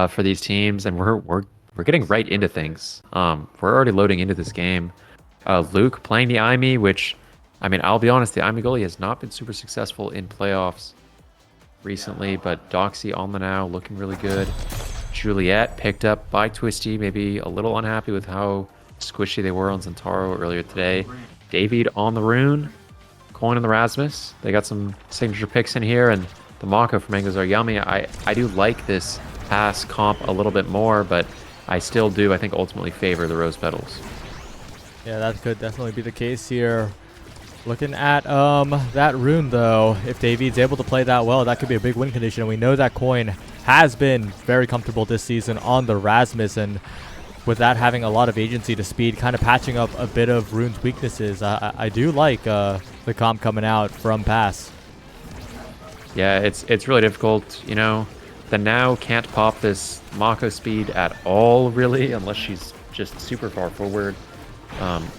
for these teams, and we're getting right into things. We're already loading into this game. Luke playing the IME, which, I mean, I'll be honest, the IME goalie has not been super successful in playoffs recently, but Doxy on the now, looking really good. Juliet picked up by Twisty, maybe a little unhappy with how squishy they were on Zentaro earlier today. David on the Rune, Coin on the Rasmus. They got some signature picks in here, and the Mako for Mangoes are yummy. I do like this pass comp a little bit more, but I still do, I think, ultimately favor the Rose Petals. Yeah, that could definitely be the case here. Looking at that Rune, though, if David's able to play that well, that could be a big win condition. And we know that Coin has been very comfortable this season on the Rasmus, and with that having a lot of agency to speed, kind of patching up a bit of Rune's weaknesses. I do like the comp coming out from Pass. Yeah, it's really difficult. You know, the Now can't pop this Mako speed at all, really, unless she's just super far forward.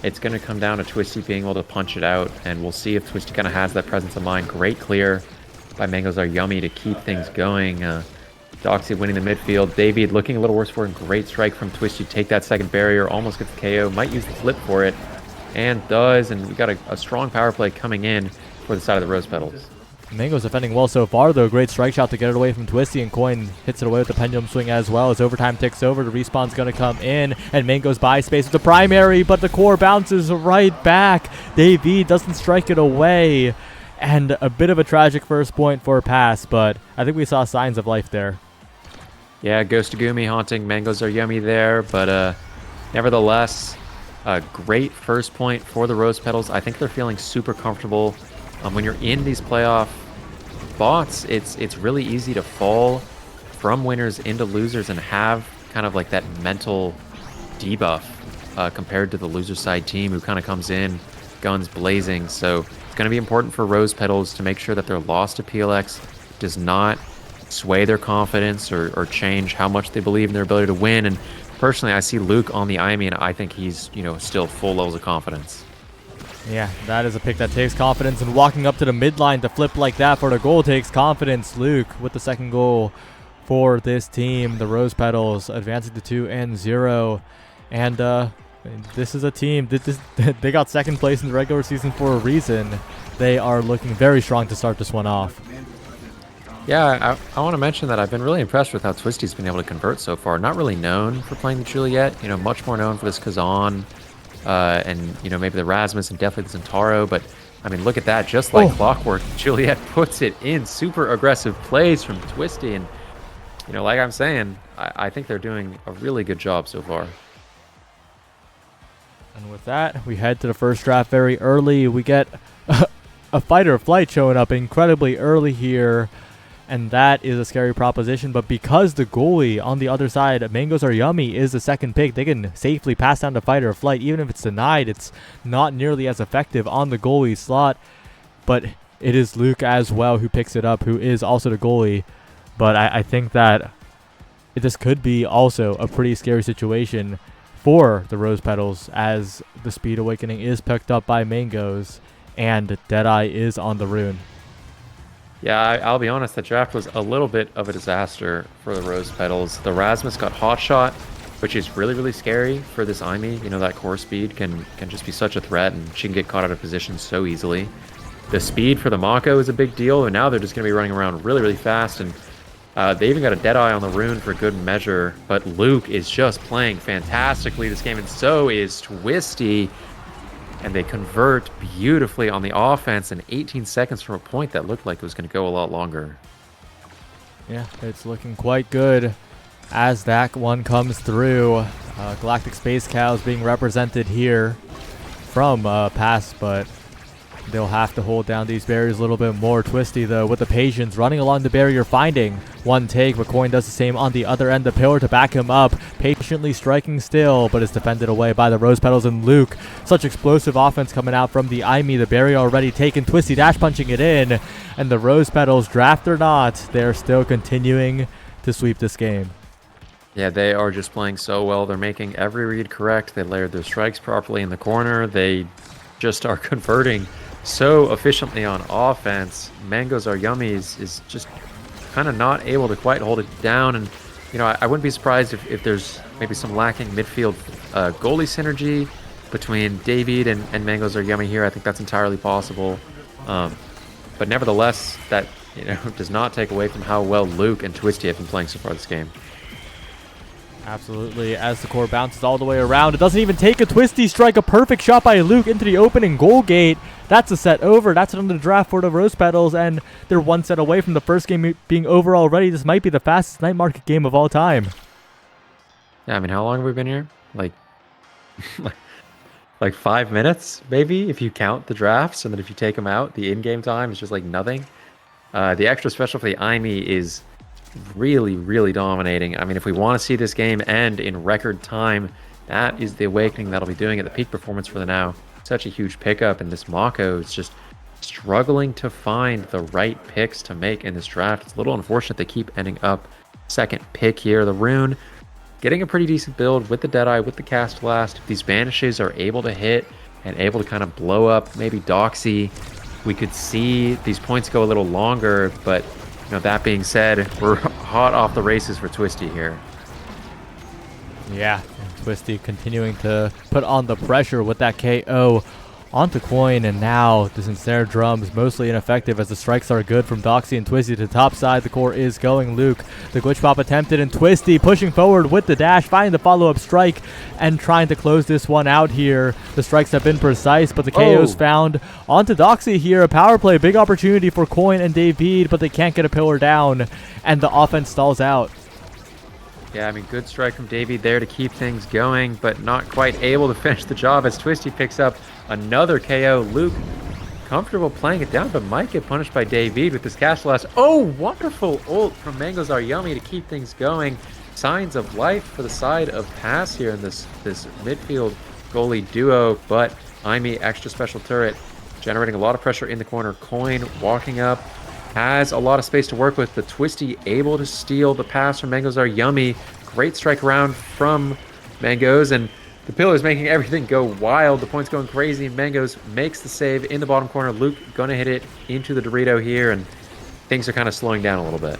It's going to come down to Twisty being able to punch it out, and we'll see if Twisty kind of has that presence of mind. Great clear by Mangoes are yummy to keep things going. Doxy winning the midfield. David looking a little worse for him. Great strike from Twisty to take that second barrier. Almost gets the KO. Might use the flip for it, and does. And we got a strong power play coming in for the side of the Rose Petals. Mango's defending well so far, though. Great strike shot to get it away from Twisty, and Coin hits it away with the pendulum swing as well. As overtime ticks over, the respawn's going to come in, and Mango's buy space with the primary, but the core bounces right back. David doesn't strike it away, and a bit of a tragic first point for Pass, but I think we saw signs of life there. Yeah, Ghost of Gumi haunting Mangoes are yummy there, but nevertheless, a great first point for the Rose Petals. I think they're feeling super comfortable. When you're in these playoff spots, it's really easy to fall from winners into losers and have kind of like that mental debuff compared to the loser side team who kind of comes in guns blazing. So it's going to be important for Rose Petals to make sure that their loss to PLX does not sway their confidence or change how much they believe in their ability to win. And personally, I see Luke on the IME, and I think he's, you know, still full levels of confidence. Yeah, that is a pick that takes confidence, and walking up to the midline to flip like that for the goal takes confidence. Luke with the second goal for this team. The Rose Petals advancing to 2-0. And this is a team, they got second place in the regular season for a reason. They are looking very strong to start this one off. Yeah, I want to mention that I've been really impressed with how Twisty's been able to convert so far. Not really known for playing the Juliet, you know, much more known for this Kazan. And, you know, maybe the Rasmus and definitely the Centauro. But, I mean, look at that. Just like clockwork, Juliet puts it in. Super aggressive plays from Twisty. And, you know, like I'm saying, I think they're doing a really good job so far. And with that, we head to the first draft very early. We get a fighter of flight showing up incredibly early here. And that is a scary proposition. But because the goalie on the other side, Mangoes are yummy, is the second pick, they can safely pass down to fighter of flight. Even if it's denied, it's not nearly as effective on the goalie slot. But it is Luke as well who picks it up, who is also the goalie. But I think that this could be also a pretty scary situation for the Rose Petals, as the Speed Awakening is picked up by Mangoes and Deadeye is on the Rune. Yeah, I'll be honest, the draft was a little bit of a disaster for the Rose Petals. The Rasmus got hot shot, which is really, really scary for this Aimee. You know, that core speed can just be such a threat, and she can get caught out of position so easily. The speed for the Mako is a big deal, and now they're just going to be running around really, really fast, and they even got a Deadeye on the Rune for good measure. But Luke is just playing fantastically this game, and so is Twisty. And they convert beautifully on the offense in 18 seconds from a point that looked like it was going to go a lot longer. Yeah, it's looking quite good as that one comes through. Galactic Space Cows being represented here from Pass, but they'll have to hold down these barriers a little bit more. Twisty, though, with the patience, running along the barrier, finding one take. McCoy does the same on the other end. The pillar to back him up, patiently striking still, but is defended away by the Rose Petals and Luke. Such explosive offense coming out from the Aimee. The barrier already taken. Twisty dash punching it in, and the Rose Petals, draft or not, they're still continuing to sweep this game. Yeah, they are just playing so well. They're making every read correct. They layered their strikes properly in the corner. They just are converting so efficiently on offense. Mangoes are yummies is just kind of not able to quite hold it down, and You know, I wouldn't be surprised if there's maybe some lacking midfield goalie synergy between David and Mangoes Are Yummy here. I think that's entirely possible. Um, but nevertheless, that does not take away from how well Luke and Twisty have been playing so far this game. Absolutely, as the core bounces all the way around. It doesn't even take a Twisty strike. A perfect shot by Luke into the opening goal gate. That's a set over. That's another draft for the Rose Petals, and they're one set away from the first game being over already. This might be the fastest night market game of all time. Yeah, I mean, how long have we been here? Like, like 5 minutes, maybe, if you count the drafts, and then if you take them out, the in-game time is just like nothing. The extra special for the IME is really, really dominating. I mean, if we want to see this game end in record time, that is the awakening that'll be doing it. The peak performance for the now. Such a huge pickup, and this Mako is just struggling to find the right picks to make in this draft. It's a little unfortunate they keep ending up second pick here. The Rune getting a pretty decent build with the Deadeye, with the Cast Blast. If these Banishes are able to hit and able to kind of blow up maybe Doxy, we could see these points go a little longer, but that being said, we're hot off the races for Twisty here. Yeah, and Twisty continuing to put on the pressure with that KO onto Coin, and now the Sincere Drums mostly ineffective as the strikes are good from Doxy and Twisty to the top side. The core is going. Luke, the glitch pop attempted, and Twisty pushing forward with the dash, finding the follow-up strike and trying to close this one out here. The strikes have been precise, but the KO's found onto Doxy here. A power play, big opportunity for Coin and David, but they can't get a pillar down, and the offense stalls out. Yeah, I mean, good strike from Davey there to keep things going, but not quite able to finish the job as Twisty picks up another KO. Luke comfortable playing it down, but might get punished by David with this Cash Blast. Oh, wonderful ult from Mangoes Are Yummy to keep things going. Signs of life for the side of Pass here in this midfield goalie duo, but IME extra special turret generating a lot of pressure in the corner. Coin walking up, has a lot of space to work with, but Twisty able to steal the pass from Mangoes Are Yummy. Great strike around from Mangoes, and the Pillars making everything go wild. The point's going crazy. Mangoes makes the save in the bottom corner. Luke gonna hit it into the Dorito here, and things are kind of slowing down a little bit.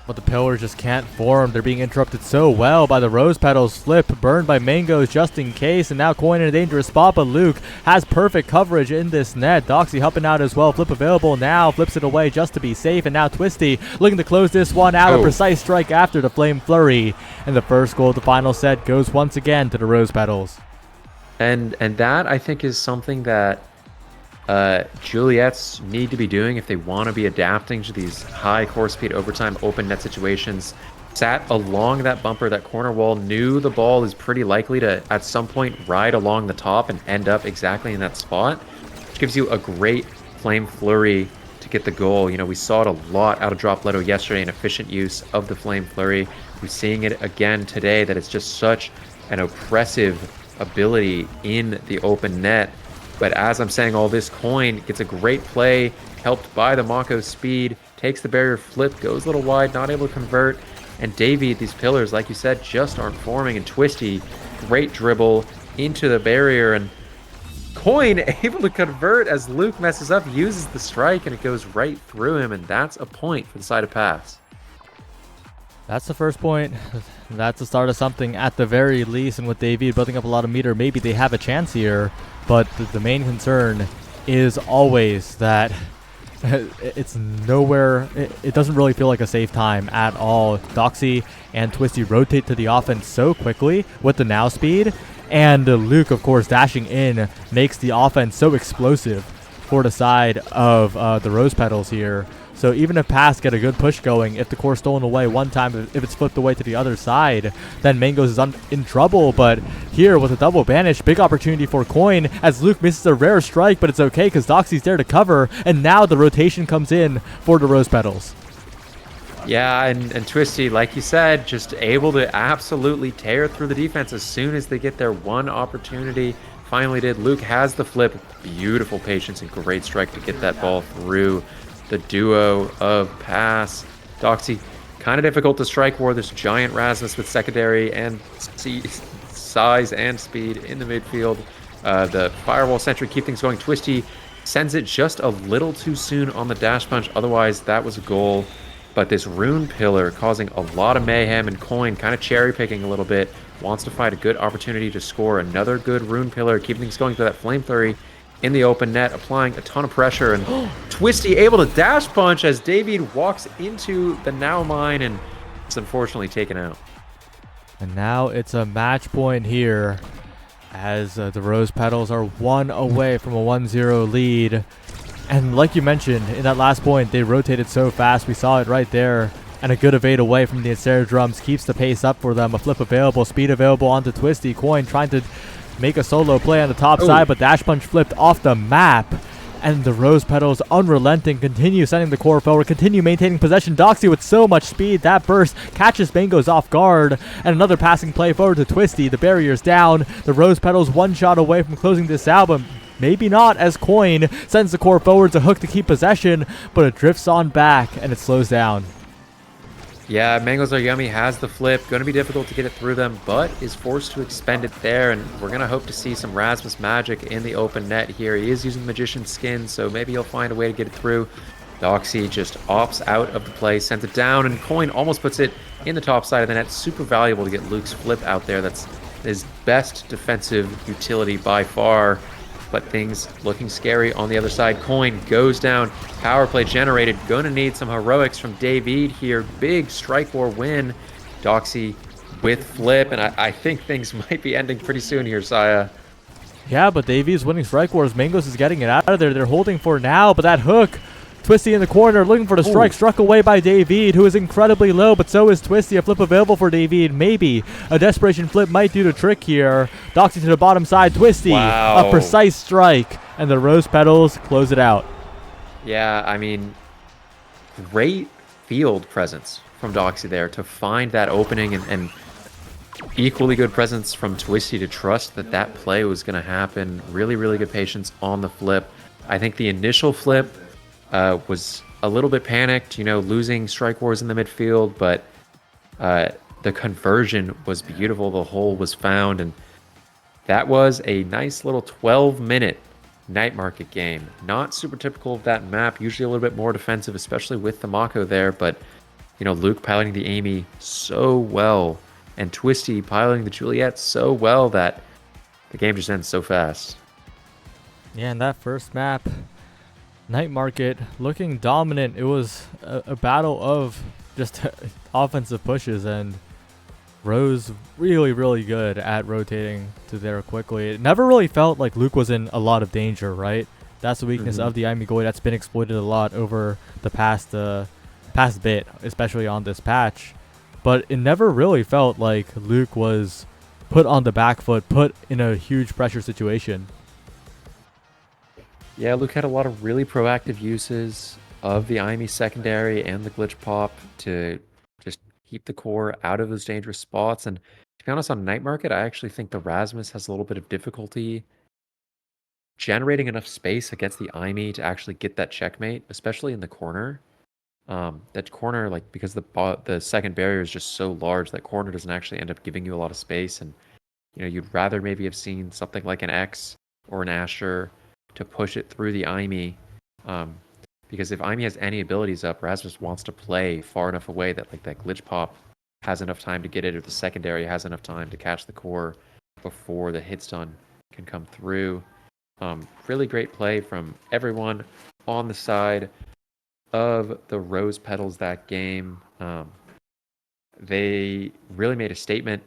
But the Pillars just can't form. They're being interrupted so well by the Rose Petals. Flip burned by Mangoes just in case, and now Coin in a dangerous spot, but Luke has perfect coverage in this net. Doxy helping out as well. Flip available now, flips it away just to be safe, and now Twisty looking to close this one out. A precise strike after the Flame Flurry, and the first goal of the final set goes once again to the Rose Petals. And that, I think, is something that Juliet's need to be doing if they want to be adapting to these high core speed overtime open net situations. Sat along that bumper, that corner wall, knew the ball is pretty likely to at some point ride along the top and end up exactly in that spot, which gives you a great Flame Flurry to get the goal. We saw it a lot out of Dropletto yesterday, an efficient use of the Flame Flurry. We're seeing it again today, that it's just such an oppressive ability in the open net. But as I'm saying all this, Coin gets a great play, helped by the Mako speed, takes the barrier, flip, goes a little wide, not able to convert. And Davey, these Pillars, like you said, just aren't forming. And Twisty, great dribble into the barrier. And Coin able to convert as Luke messes up, uses the strike, and it goes right through him. And that's a point for the side of Pass. That's the first point. That's the start of something at the very least. And with David building up a lot of meter, maybe they have a chance here. But the main concern is always that it's nowhere. It doesn't really feel like a safe time at all. Doxy and Twisty rotate to the offense so quickly with the now speed. And Luke, of course, dashing in makes the offense so explosive for the side of the Rose Petals here. So even if Pass get a good push going, if the core stolen away one time, if it's flipped away to the other side, then Mangoes is in trouble. But here with a double banish, big opportunity for Coin as Luke misses a rare strike, but it's okay because Doxy's there to cover, and now the rotation comes in for the Rose Petals. Yeah, and Twisty, like you said, just able to absolutely tear through the defense as soon as they get their one opportunity. Finally did. Luke has the flip. Beautiful patience and great strike to get that ball through the duo of Pass. Doxy, kind of difficult to strike war. This giant Rasmus with secondary and size and speed in the midfield. The Firewall Sentry keep things going. Twisty sends it just a little too soon on the dash punch. Otherwise, that was a goal. But this rune pillar causing a lot of mayhem, and Coin kind of cherry picking a little bit. Wants to find a good opportunity to score another good rune pillar, keeping things going to that flame flurry in the open net, applying a ton of pressure. And Twisty able to dash punch as David walks into the now mine and is unfortunately taken out. And now it's a match point here as the Rose Petals are one away from a 1-0 lead. And like you mentioned, in that last point, they rotated so fast. We saw it right there. And a good evade away from the Ensnare Drums keeps the pace up for them. A flip available, speed available onto Twisty. Coin trying to make a solo play on the top side, but Dash Punch flipped off the map. And the Rose Petals, unrelenting, continue sending the core forward, continue maintaining possession. Doxy with so much speed, that burst catches Bangos off guard. And another passing play forward to Twisty. The barrier's down. The Rose Petals one shot away from closing this out, but maybe not, as Coin sends the core forward to hook to keep possession, but it drifts on back and it slows down. Yeah, Mangoes Are Yummy has the flip. Going to be difficult to get it through them, but is forced to expend it there. And we're going to hope to see some Rasmus magic in the open net here. He is using Magician's Skin, so maybe he'll find a way to get it through. Doxy just opts out of the play, sends it down, and Coin almost puts it in the top side of the net. Super valuable to get Luke's flip out there. That's his best defensive utility by far. But things looking scary on the other side. Coin goes down. Power play generated. Gonna need some heroics from David here. Big strike war win. Doxy with flip. And I think things might be ending pretty soon here, Saya. Yeah, but Davies winning strike wars. Mangos is getting it out of there. They're holding for now, but that hook. Twisty in the corner, looking for the strike. Struck away by David, who is incredibly low, but so is Twisty. A flip available for David. Maybe a desperation flip might do the trick here. Doxy to the bottom side. Twisty, wow. A precise strike, and the Rose Petals close it out. Yeah, I mean, great field presence from Doxy there to find that opening, and equally good presence from Twisty to trust that that play was going to happen. Really, really good patience on the flip. I think the initial flip was a little bit panicked, losing strike wars in the midfield, but the conversion was beautiful. The hole was found, and that was a nice little 12-minute night market game. Not super typical of that map, usually a little bit more defensive, especially with the Mako there, but Luke piloting the Amy so well, and Twisty piloting the Juliet so well that the game just ends so fast. Yeah, in that first map, Night Market looking dominant. It was a battle of just offensive pushes, and Rose really, really good at rotating to there quickly. It never really felt like Luke was in a lot of danger, right? That's the weakness of the Amigoi that's been exploited a lot over the past bit, especially on this patch. But it never really felt like Luke was put on the back foot, put in a huge pressure situation. Yeah, Luke had a lot of really proactive uses of the IME secondary and the glitch pop to just keep the core out of those dangerous spots. And to be honest, on Night Market, I actually think the Rasmus has a little bit of difficulty generating enough space against the IME to actually get that checkmate, especially in the corner. That corner, like, because the second barrier is just so large, that corner doesn't actually end up giving you a lot of space. And you'd rather maybe have seen something like an X or an Asher to push it through the IME, because if IME has any abilities up, Rasmus wants to play far enough away that that glitch pop has enough time to get it, or the secondary has enough time to catch the core before the hit stun can come through. Really great play from everyone on the side of the Rose Petals that game. They really made a statement.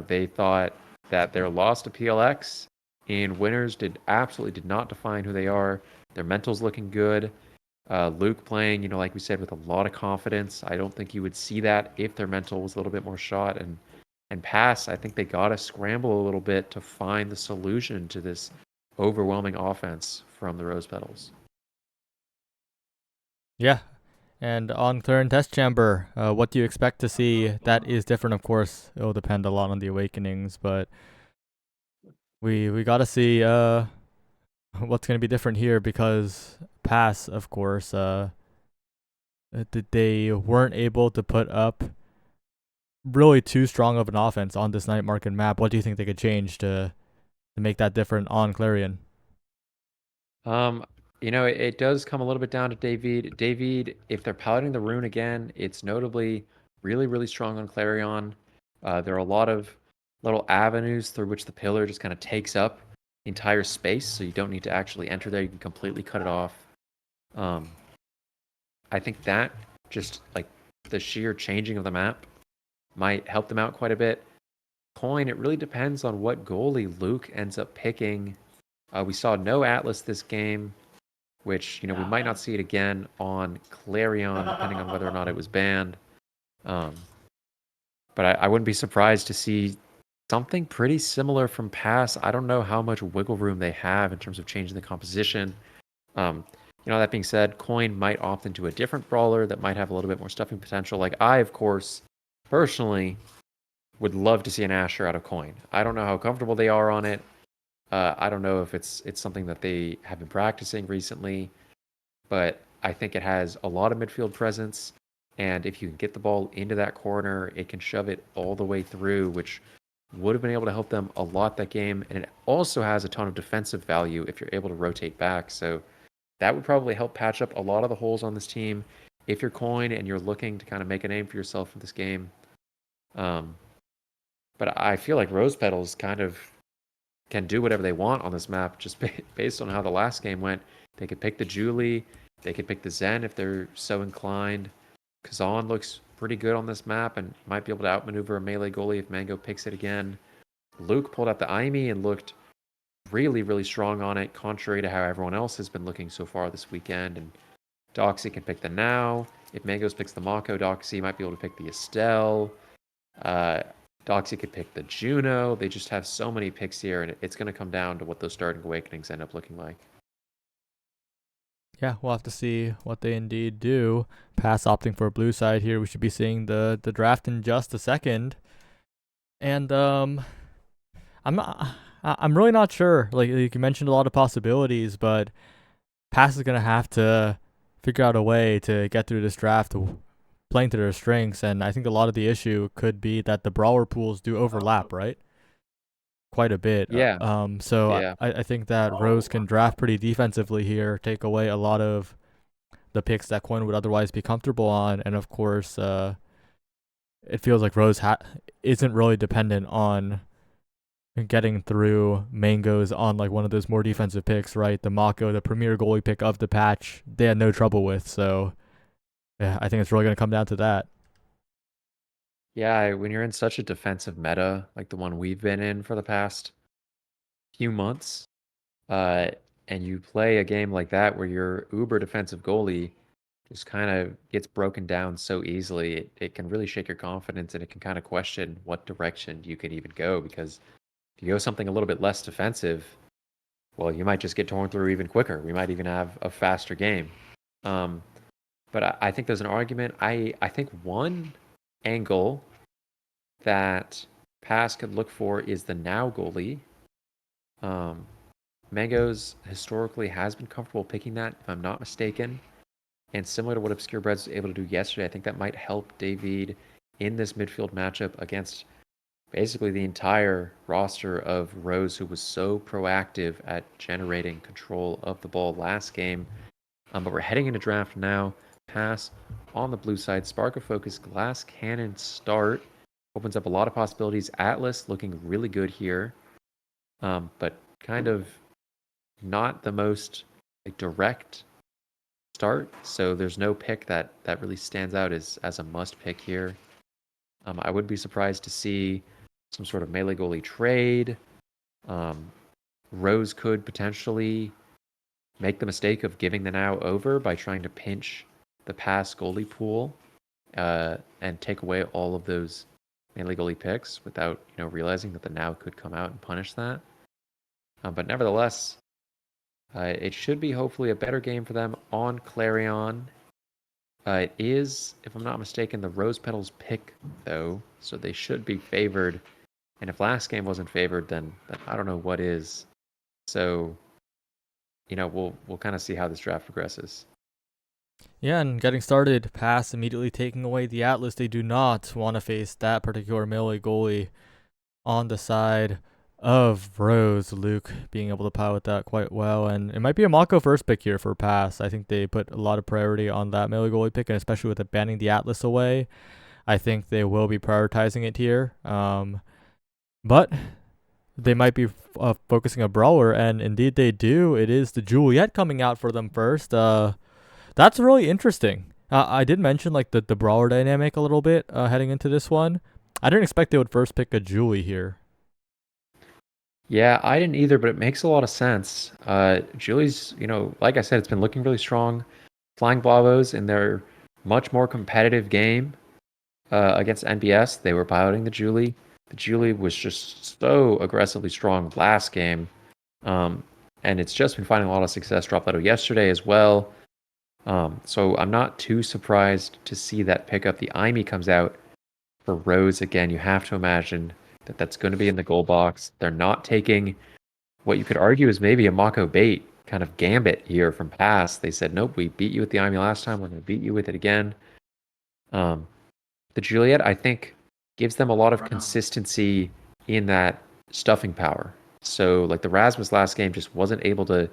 They thought that their loss to PLX and winners absolutely did not define who they are. Their mental's looking good. Luke playing, like we said, with a lot of confidence. I don't think you would see that if their mental was a little bit more shot. And Pass, I think they got to scramble a little bit to find the solution to this overwhelming offense from the Rose Petals. Yeah. And on Clarion Test Chamber, what do you expect to see? That is different, of course. It'll depend a lot on the Awakenings, but we got to see what's going to be different here, because Pass, of course, they weren't able to put up really too strong of an offense on this Night Market map. What do you think they could change to make that different on Clarion? It does come a little bit down to David. David, if they're piloting the rune again, it's notably really, really strong on Clarion. There are a lot of little avenues through which the pillar just kind of takes up the entire space, so you don't need to actually enter there. You can completely cut it off. Um, I think that just like the sheer changing of the map might help them out quite a bit. Coin, it really depends on what goalie Luke ends up picking. We saw no Atlas this game, which, we might not see it again on Clarion, depending on whether or not it was banned. Um, but I wouldn't be surprised to see something pretty similar from Pass. I don't know how much wiggle room they have in terms of changing the composition. Um, that being said, Coin might opt into a different brawler that might have a little bit more stuffing potential. Like I, of course, personally would love to see an Asher out of Coin. I don't know how comfortable they are on it. I don't know if it's something that they have been practicing recently, but I think it has a lot of midfield presence. And if you can get the ball into that corner, it can shove it all the way through, which would have been able to help them a lot that game. And it also has a ton of defensive value if you're able to rotate back. So that would probably help patch up a lot of the holes on this team if you're Coin and you're looking to kind of make a name for yourself in this game. Um, but I feel like Rose Petals kind of can do whatever they want on this map just based on how the last game went. They could pick the Julie, they could pick the Zen if they're so inclined. Kazan looks pretty good on this map and might be able to outmaneuver a melee goalie if Mango picks it again. Luke pulled out the Aimi and looked really, really strong on it, contrary to how everyone else has been looking so far this weekend. And Doxy can pick the Now. If Mangos picks the Mako, Doxy might be able to pick the Estelle. Uh, Doxy could pick the Juno. They just have so many picks here, and it's going to come down to what those starting awakenings end up looking like. Yeah, we'll have to see what they indeed do. Pass opting for a blue side here. We should be seeing the draft in just a second. And I'm not, I'm really not sure. Like you mentioned a lot of possibilities, but Pass is gonna have to figure out a way to get through this draft playing to their strengths. And I think a lot of the issue could be that the brawler pools do overlap, right? Quite a bit. Yeah, So yeah, I think that Rose can draft pretty defensively here, take away a lot of the picks that Coin would otherwise be comfortable on, and of course, it feels like Rose isn't really dependent on getting through Mangoes on like one of those more defensive picks, right? The Mako, the premier goalie pick of the patch, they had no trouble with. So yeah, I think it's really going to come down to that. yeah. When you're in such a defensive meta like the one we've been in for the past few months, uh, and you play a game like that where your uber defensive goalie just kind of gets broken down so easily, it can really shake your confidence and it can kind of question what direction you can even go because if you go something a little bit less defensive, well, you might just get torn through even quicker. We might even have a faster game. Um, but I think there's an argument. I think one angle that Pass could look for is the now goalie. Um, Mangoes historically has been comfortable picking that, if I'm not mistaken. And similar to what Obscure Breads was able to do yesterday, I think that might help David in this midfield matchup against basically the entire roster of Rose, who was so proactive at generating control of the ball last game. But we're heading into draft now. Pass on the blue side. Spark of Focus, Glass Cannon start. Opens up a lot of possibilities. Atlas looking really good here. But kind of not the most direct start. So there's no pick that really stands out as a must pick here. I would be surprised to see some sort of melee goalie trade. Um, Rose could potentially make the mistake of giving the now over by trying to pinch the pass goalie pool and take away all of those melee goalie picks without realizing that the now could come out and punish that. But nevertheless, it should be hopefully a better game for them on Clarion. It is, if I'm not mistaken, the Rose Petals pick, though, so they should be favored. And if last game wasn't favored, then I don't know what is. So, we'll kind of see how this draft progresses. Yeah, and getting started, Pass immediately taking away the Atlas. They do not want to face that particular melee goalie on the side of Rose, Luke being able to pilot that quite well. And it might be a Mako first pick here for pass. I think they put a lot of priority on that melee goalie pick, and especially with it banning the Atlas away, I think they will be prioritizing it here. But they might be focusing a brawler, and indeed they do. It is the Juliet coming out for them first. That's really interesting. I did mention like the brawler dynamic a little bit heading into this one. I didn't expect they would first pick a Julie here. Yeah, I didn't either, but it makes a lot of sense. Julie's, like I said, it's been looking really strong. Flying Blavos in their much more competitive game against NBS, they were piloting the Julie. The Julie was just so aggressively strong last game. And it's just been finding a lot of success. Dropped out yesterday as well. So I'm not too surprised to see that pickup. The IME comes out for Rose again. You have to imagine that that's going to be in the goal box. They're not taking what you could argue is maybe a Mako bait kind of gambit here from past. They said, nope, we beat you with the IME last time. We're going to beat you with it again. The Juliet, I think, gives them a lot of consistency in that stuffing power. So, like the Rasmus last game just wasn't able to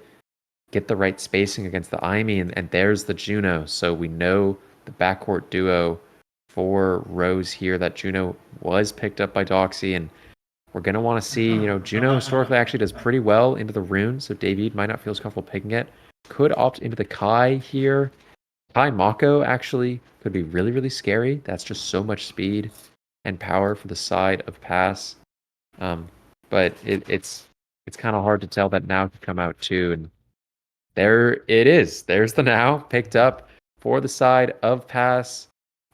get the right spacing against the IME, and there's the Juno. So we know the backcourt duo for Rose here. That Juno was picked up by Doxy, and we're going to want to see, Juno historically actually does pretty well into the rune, so David might not feel as comfortable picking it. Could opt into the Kai here. Kai Mako actually could be really, really scary. That's just so much speed and power for the side of pass. But it's kind of hard to tell that now could come out too. And there it is. There's the now picked up for the side of pass.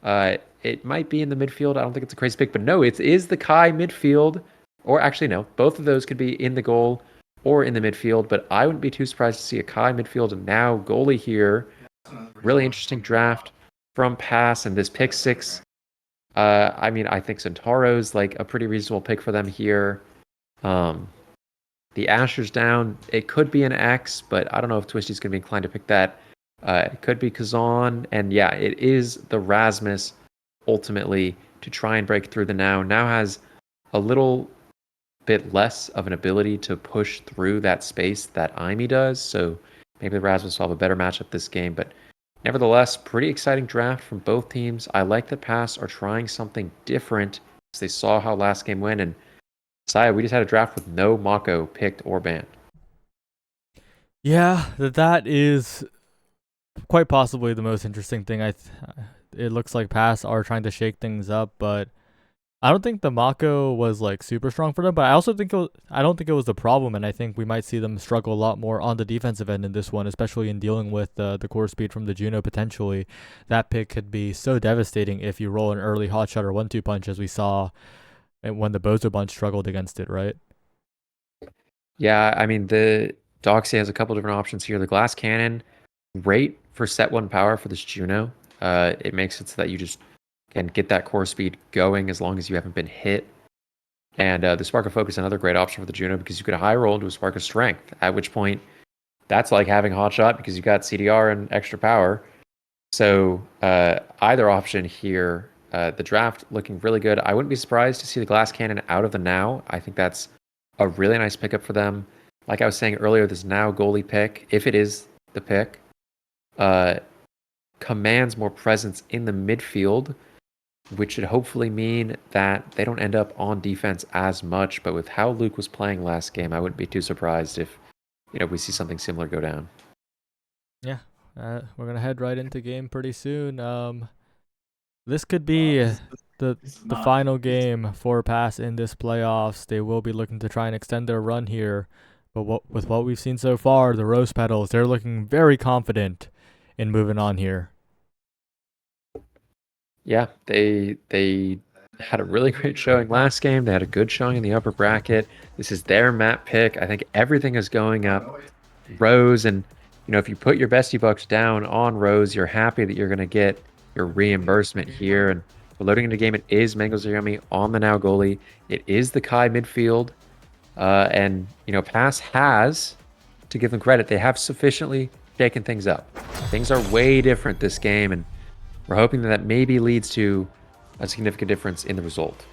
It might be in the midfield. I don't think it's a crazy pick, but no, it is the Kai midfield. Or actually, no, both of those could be in the goal or in the midfield, but I wouldn't be too surprised to see a Kai midfield and now goalie here. Really interesting draft from pass, and this pick 6. I think Centauro's like a pretty reasonable pick for them here. The Asher's down. It could be an X, but I don't know if Twisty's going to be inclined to pick that. It could be Kazan, and yeah, it is the Rasmus ultimately to try and break through the now. Now has a little bit less of an ability to push through that space that IME does, so maybe the Rasmus will have a better matchup this game, but nevertheless, pretty exciting draft from both teams. I like that Pass are trying something different because they saw how last game went, and Saya, we just had a draft with no Mako picked or banned. Yeah, that is quite possibly the most interesting thing. It looks like Pass are trying to shake things up, but I don't think the Mako was like super strong for them, but I also think I don't think it was the problem, and I think we might see them struggle a lot more on the defensive end in this one, especially in dealing with the core speed from the Juno potentially. That pick could be so devastating if you roll an early hotshot or 1-2 punch, as we saw when the Bozo Bunch struggled against it, right? Yeah, I mean, the Doxy has a couple different options here. The Glass Cannon, great for set 1 power for this Juno. It makes it so that you just can get that core speed going as long as you haven't been hit. And the Spark of Focus, another great option for the Juno because you could high roll into a Spark of Strength, at which point that's like having Hotshot because you got CDR and extra power. So either option here, the draft looking really good. I wouldn't be surprised to see the Glass Cannon out of the now. I think that's a really nice pickup for them. Like I was saying earlier, this now goalie pick, if it is the pick, commands more presence in the midfield, which should hopefully mean that they don't end up on defense as much. But with how Luke was playing last game, I wouldn't be too surprised if we see something similar go down. Yeah, we're gonna head right into game pretty soon. This could be the final game for Pass in this playoffs. They will be looking to try and extend their run here, but with what we've seen so far, the Rose Petals, they're looking very confident in moving on here. Yeah, they had a really great showing last game. They had a good showing in the upper bracket. This is their map pick. I think everything is going up Rose, and if you put your bestie bucks down on Rose, you're happy that you're going to get your reimbursement here. And we're loading into game. It is Mango Zayumi on the now goalie. It is the Kai midfield, and Pass has, to give them credit, they have sufficiently shaken things up. Things are way different this game, and we're hoping that maybe leads to a significant difference in the result.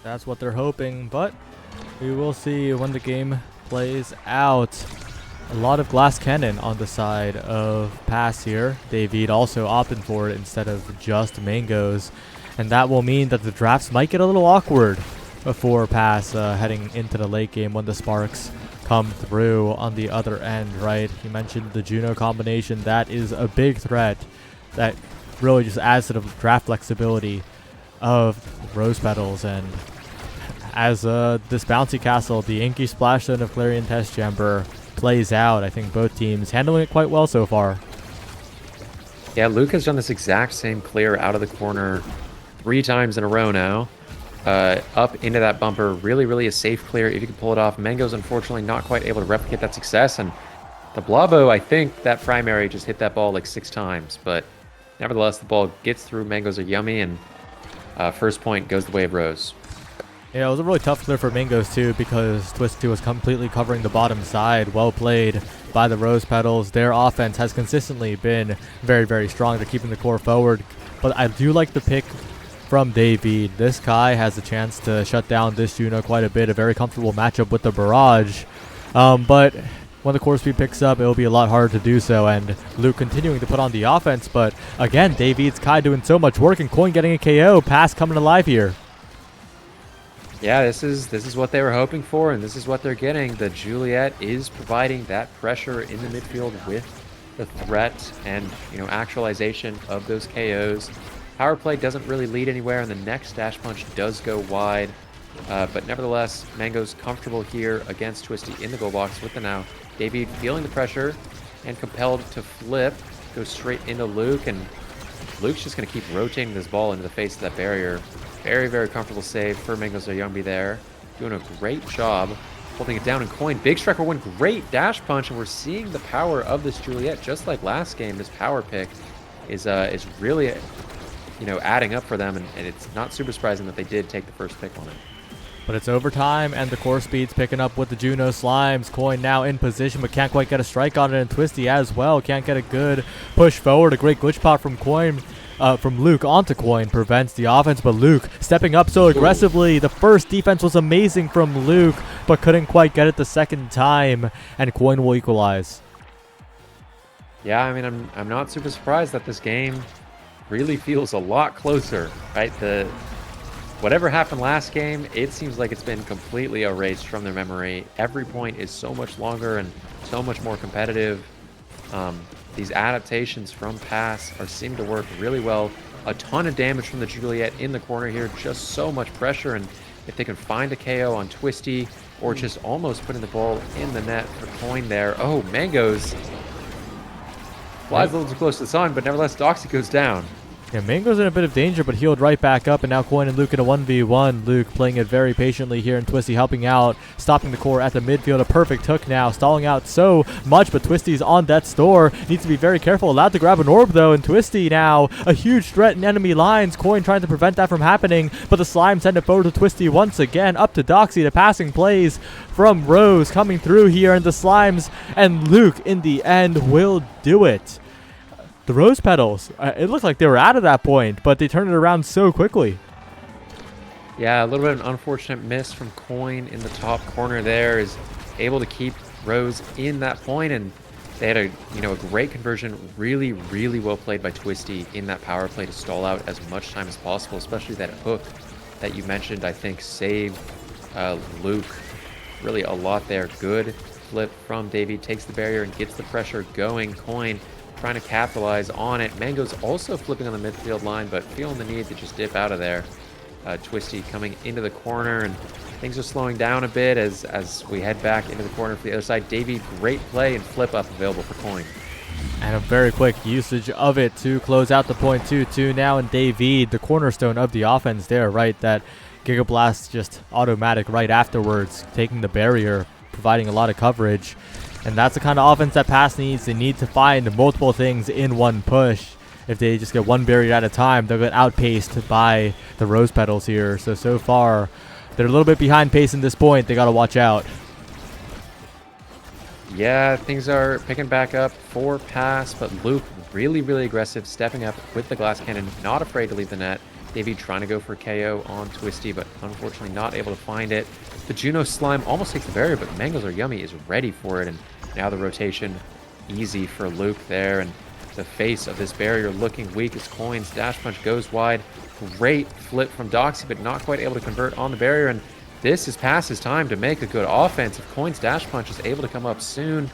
That's what they're hoping, but we will see when the game plays out. A lot of glass cannon on the side of Pass here. David also opting for it instead of just mangoes. And that will mean that the drafts might get a little awkward before Pass heading into the late game when the sparks come through on the other end, right? You mentioned the Juno combination. That is a big threat that really just adds to the draft flexibility of Rose Petals. And as this bouncy castle, the Inky Splash Zone of Clarion Test Chamber plays out, I think both teams handling it quite well so far. Yeah, Luke has done this exact same clear out of the corner 3 times in a row now. Up into that bumper, really a safe clear if you can pull it off. Mango's unfortunately not quite able to replicate that success, and the Blavo, I think that primary just hit that ball like 6 times, but nevertheless, the ball gets through. Mangoes are yummy, and first point goes the way of Rose. Yeah, it was a really tough clear for Mangoes too, because Twisty was completely covering the bottom side. Well played by the Rose Petals. Their offense has consistently been very strong. They're keeping the core forward, but I do like the pick from David. This Kai has a chance to shut down this Juno quite a bit. A very comfortable matchup with the barrage. But when the core speed picks up, it will be a lot harder to do so. And Luke continuing to put on the offense. But again, David's Kai doing so much work, and Coin getting a KO. Pass coming alive here. Yeah, this is what they were hoping for, and this is what they're getting. The Juliet is providing that pressure in the midfield with the threat and, you know, actualization of those KOs. Power play doesn't really lead anywhere, and the next dash punch does go wide. But nevertheless, Mango's comfortable here against Twisty in the goal box with the now. David feeling the pressure and compelled to flip, goes straight into Luke, and Luke's just going to keep rotating this ball into the face of that barrier. Very comfortable save for Mango's Oyumbi there. Doing a great job holding it down, and Coin. Big Striker, one great dash punch, and we're seeing the power of this Juliet. Just like last game, this power pick is really, you know, adding up for them, and it's not super surprising that they did take the first pick on it. But it's overtime, and the core speed's picking up with the Juno Slimes. Coin now in position, but can't quite get a strike on it, and Twisty as well. Can't get a good push forward. A great glitch pot from Coin. From Luke onto Coin prevents the offense, but Luke stepping up so aggressively. The first defense was amazing from Luke, but couldn't quite get it the second time, and Coin will equalize. Yeah, I mean, I'm not super surprised that this game really feels a lot closer, right? Whatever happened last game, it seems like it's been completely erased from their memory. Every point is so much longer and so much more competitive. These adaptations from Pass are seeming to work really well. A ton of damage from the Juliet in the corner here, just so much pressure, and if they can find a KO on Twisty or just almost putting the ball in the net for Coin there. Oh, Mangoes flies a little too close to the sun, but nevertheless, Doxy goes down. Yeah, Mango's in a bit of danger, but healed right back up, and now Coin and Luke in a 1v1. Luke playing it very patiently here, and Twisty helping out, stopping the core at the midfield. A perfect hook now, stalling out so much, but Twisty's on death's door. Needs to be very careful. Allowed to grab an orb, though, and Twisty now a huge threat in enemy lines. Coin trying to prevent that from happening, but the Slime send it forward to Twisty once again. Up to Doxy. The passing plays from Rose coming through here, and the Slimes and Luke in the end will do it. The Rose Petals, it looked like they were out of that point, but they turned it around so quickly. Yeah, a little bit of an unfortunate miss from Coin in the top corner there, is able to keep Rose in that point, and they had a great conversion. Really well played by Twisty in that power play to stall out as much time as possible, especially that hook that you mentioned, I think saved Luke really a lot there. Good flip from Davey, takes the barrier and gets the pressure going. Coin trying to capitalize on it. Mango's also flipping on the midfield line, but feeling the need to just dip out of there. Twisty coming into the corner, and things are slowing down a bit as we head back into the corner for the other side. Davey, great play and flip up available for Coin. And a very quick usage of it to close out the point 2-2 now, and David, the cornerstone of the offense there, right? That Giga Blast just automatic right afterwards, taking the barrier, providing a lot of coverage. And that's the kind of offense that Pass needs. They need to find multiple things in one push. If they just get one barrier at a time, they'll get outpaced by the Rose Petals here. So far, they're a little bit behind pace in this point. They got to watch out. Yeah, things are picking back up for Pass, but Luke really aggressive, stepping up with the glass cannon, not afraid to leave the net. David trying to go for a KO on Twisty, but unfortunately not able to find it. The Juno Slime almost takes the barrier, but Mangoes Are Yummy is ready for it, and now the rotation easy for Luke there, and the face of this barrier looking weak as Coins. Dash Punch goes wide. Great flip from Doxy, but not quite able to convert on the barrier, and this is past his time to make a good offense. If Coins Dash Punch is able to come up soon,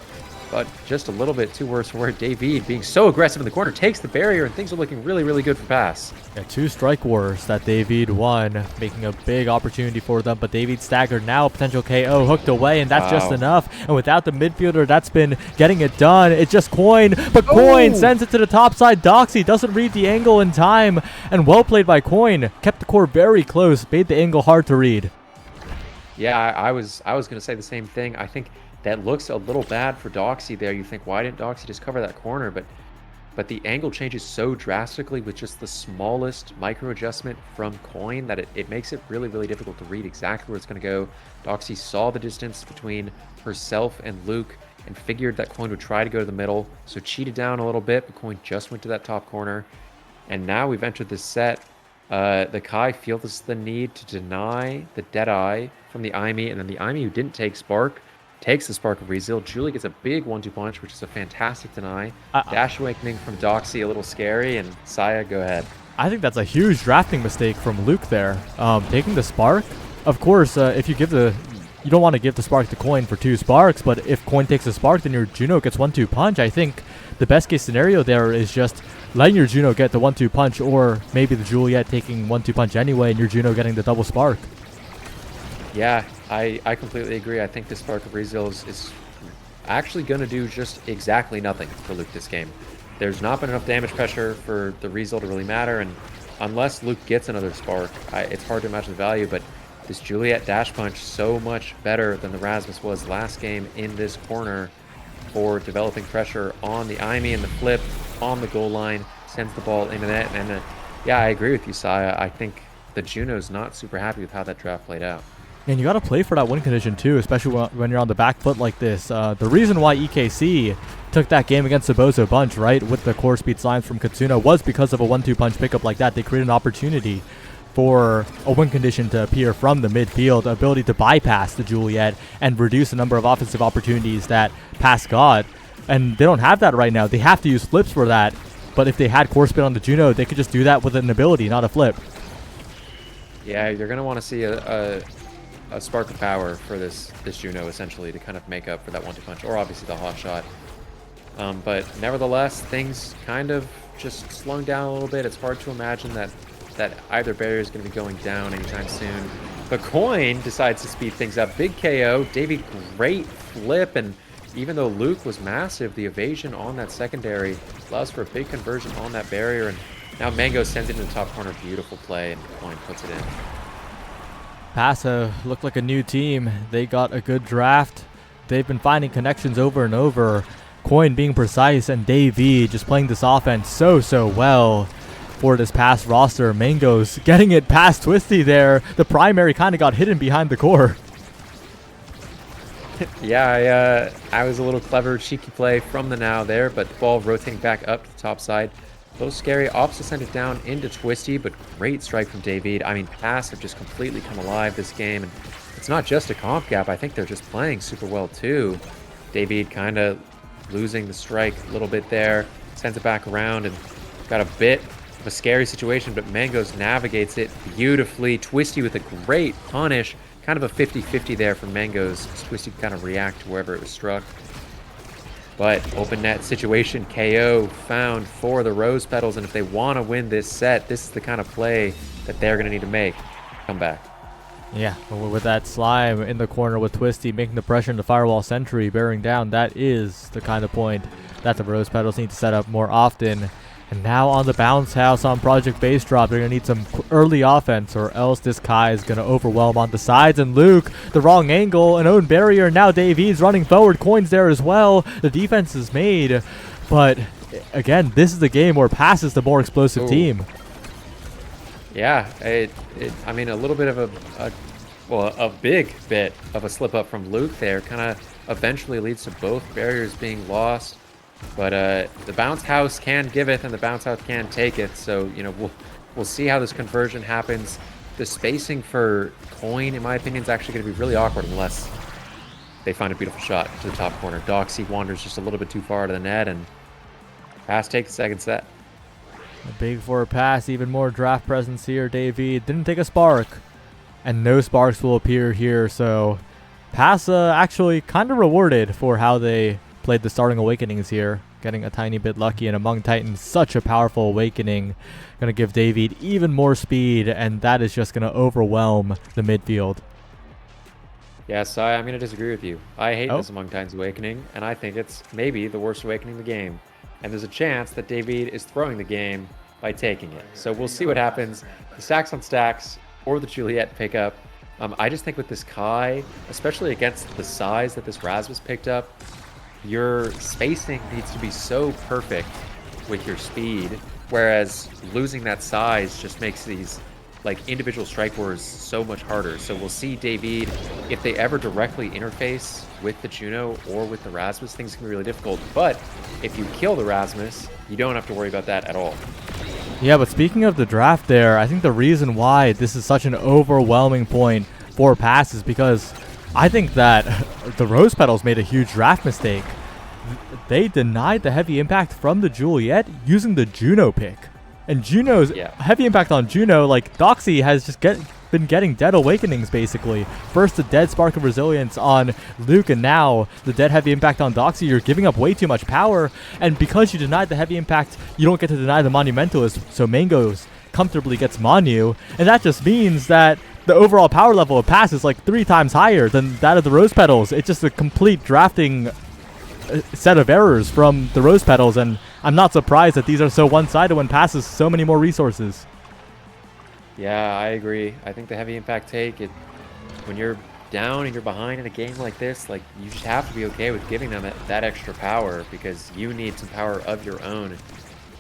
but just a little bit too worse for where David, being so aggressive in the corner, takes the barrier, and things are looking really, really good for Pass. Yeah, 2 strike wars that David won, making a big opportunity for them, but David staggered now, potential KO hooked away, and that's just enough. And without the midfielder that's been getting it done, it's just Coin, but Coin sends it to the top side. Doxy doesn't read the angle in time, and well played by Coin. Kept the core very close, made the angle hard to read. Yeah, I was going to say the same thing. I think that looks a little bad for Doxy there. You think, why didn't Doxy just cover that corner? But the angle changes so drastically with just the smallest micro adjustment from Coin that it makes it really, really difficult to read exactly where it's going to go. Doxy saw the distance between herself and Luke and figured that Coin would try to go to the middle, so cheated down a little bit, but Coin just went to that top corner. And now we've entered this set. The Kai feels the need to deny the Deadeye from the Aimee, and then the Aimee, who didn't take Spark, takes the Spark of Rezeal. Julie gets a big 1-2 punch, which is a fantastic deny. Dash Awakening from Doxy, a little scary, and Saya, go ahead. I think that's a huge drafting mistake from Luke there. Taking the Spark, of course, if you don't want to give the Spark to Coin for 2 Sparks, but if Coin takes a Spark, then your Juno gets 1-2 punch. I think the best case scenario there is just letting your Juno get the 1-2 punch, or maybe the Juliet taking 1-2 punch anyway, and your Juno getting the double Spark. Yeah, I completely agree. I think the Spark of Rezeal is actually going to do just exactly nothing for Luke this game. There's not been enough damage pressure for the Rezeal to really matter, and unless Luke gets another Spark, it's hard to imagine the value, but this Juliet Dash Punch so much better than the Rasmus was last game in this corner for developing pressure on the Aimee, and the flip on the goal line sends the ball into net. And yeah, I agree with you, Saya. I think the Juno's not super happy with how that draft played out. And you got to play for that win condition too, especially when you're on the back foot like this. The reason why EKC took that game against the Bozo Bunch, right, with the core speed slimes from Katsuna, was because of a 1-2 punch pickup like that. They created an opportunity for a win condition to appear from the midfield, ability to bypass the Juliet and reduce the number of offensive opportunities that Pass got. And they don't have that right now. They have to use flips for that. But if they had core speed on the Juno, they could just do that with an ability, not a flip. Yeah, you're going to want to see a spark of power for this Juno, essentially, to kind of make up for that 1-2 punch, or obviously the hot shot. But nevertheless, things kind of just slowing down a little bit. It's hard to imagine that either barrier is going to be going down anytime soon. But Coin decides to speed things up. Big KO. Davey, great flip. And even though Luke was massive, the evasion on that secondary allows for a big conversion on that barrier. And now Mango sends it into the top corner. Beautiful play, and Coin puts it in. Passa looked like a new team. They got a good draft. They've been finding connections over and over. Coin being precise, and Davey just playing this offense so well for this past roster. Mango's getting it past Twisty there. The primary kind of got hidden behind the core. Yeah, I was a little clever, cheeky play from the now there, but the ball rotating back up to the top side. A little scary. Opts to send it down into Twisty, but great strike from David. I mean, Pass have just completely come alive this game, and it's not just a comp gap. I think they're just playing super well too. David kind of losing the strike a little bit there, sends it back around, and got a bit of a scary situation, but Mangos navigates it beautifully. Twisty with a great punish. Kind of a 50-50 there for Mangos. Twisty kind of react to wherever it was struck. But open net situation, KO found for the Rose Petals, and if they want to win this set, this is the kind of play that they're going to need to make. Come back. Yeah, with that slime in the corner with Twisty making the pressure in the firewall sentry bearing down, that is the kind of point that the Rose Petals need to set up more often. And now on the bounce house on Project Base Drop, they're going to need some early offense, or else this Kai is going to overwhelm on the sides. And Luke, the wrong angle, an own barrier. Now Davies running forward, Coins there as well. The defense is made, but again, this is the game where Pass is the more explosive team. Yeah, I mean, a little bit of a big bit of a slip up from Luke there kind of eventually leads to both barriers being lost. But the bounce house can giveth and the bounce house can taketh. So, you know, We'll see how this conversion happens. The spacing for Coin, in my opinion, is actually going to be really awkward unless they find a beautiful shot to the top corner. Doxy wanders just a little bit too far to the net, and Pass takes the second set. A big forward pass, even more draft presence here. David didn't take a spark, and no sparks will appear here. So Pass actually kind of rewarded for how they played the starting awakenings here, getting a tiny bit lucky. And Among Titans, such a powerful awakening, gonna give David even more speed, and that is just gonna overwhelm the midfield. Yeah, Sai, I'm going to disagree with you. I hate this Among Titans awakening, and I think it's maybe the worst awakening in the game. And there's a chance that David is throwing the game by taking it. So we'll see what happens. The stacks on stacks or the Juliet pickup. I just think with this Kai, especially against the size that this Rasmus picked up, your spacing needs to be so perfect with your speed, whereas losing that size just makes these like individual strike wars so much harder. So we'll see David, if they ever directly interface with the Juno or with the Rasmus, things can be really difficult. But if you kill the Rasmus, you don't have to worry about that at all. Yeah, but speaking of the draft there, I think the reason why this is such an overwhelming point for Pass is because I think that the Rose Petals made a huge draft mistake. They denied the heavy impact from the Juliet using the Juno pick. And Juno's heavy impact on Juno, like Doxy has just been getting dead awakenings basically. First the dead spark of resilience on Luke, and now the dead heavy impact on Doxy. You're giving up way too much power, and because you denied the heavy impact, you don't get to deny the Monumentalist, so Mangoes comfortably gets Monu, and that just means that the overall power level of Pass is like 3 times higher than that of the Rose Petals. It's just a complete drafting set of errors from the Rose Petals, and I'm not surprised that these are so one-sided when Pass has so many more resources. Yeah, I agree. I think the heavy impact take, when you're down and you're behind in a game like this, like you just have to be okay with giving them that extra power, because you need some power of your own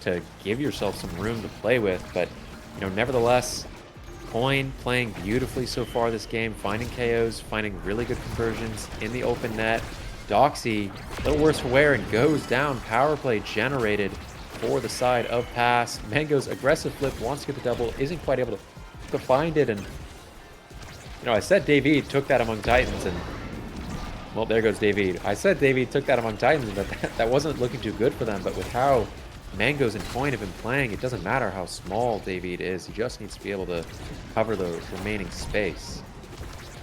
to give yourself some room to play with. But nevertheless, Coin playing beautifully so far this game, finding KOs, finding really good conversions in the open net. Doxy, a little worse for wear, and goes down. Power play generated for the side of Pass. Mango's aggressive flip, wants to get the double, isn't quite able to find it. And I said David took that Among Titans, and well, there goes David. I said David took that Among Titans, but that wasn't looking too good for them. But with how Mango's and Coin have been playing, it doesn't matter how small David is. He just needs to be able to cover the remaining space.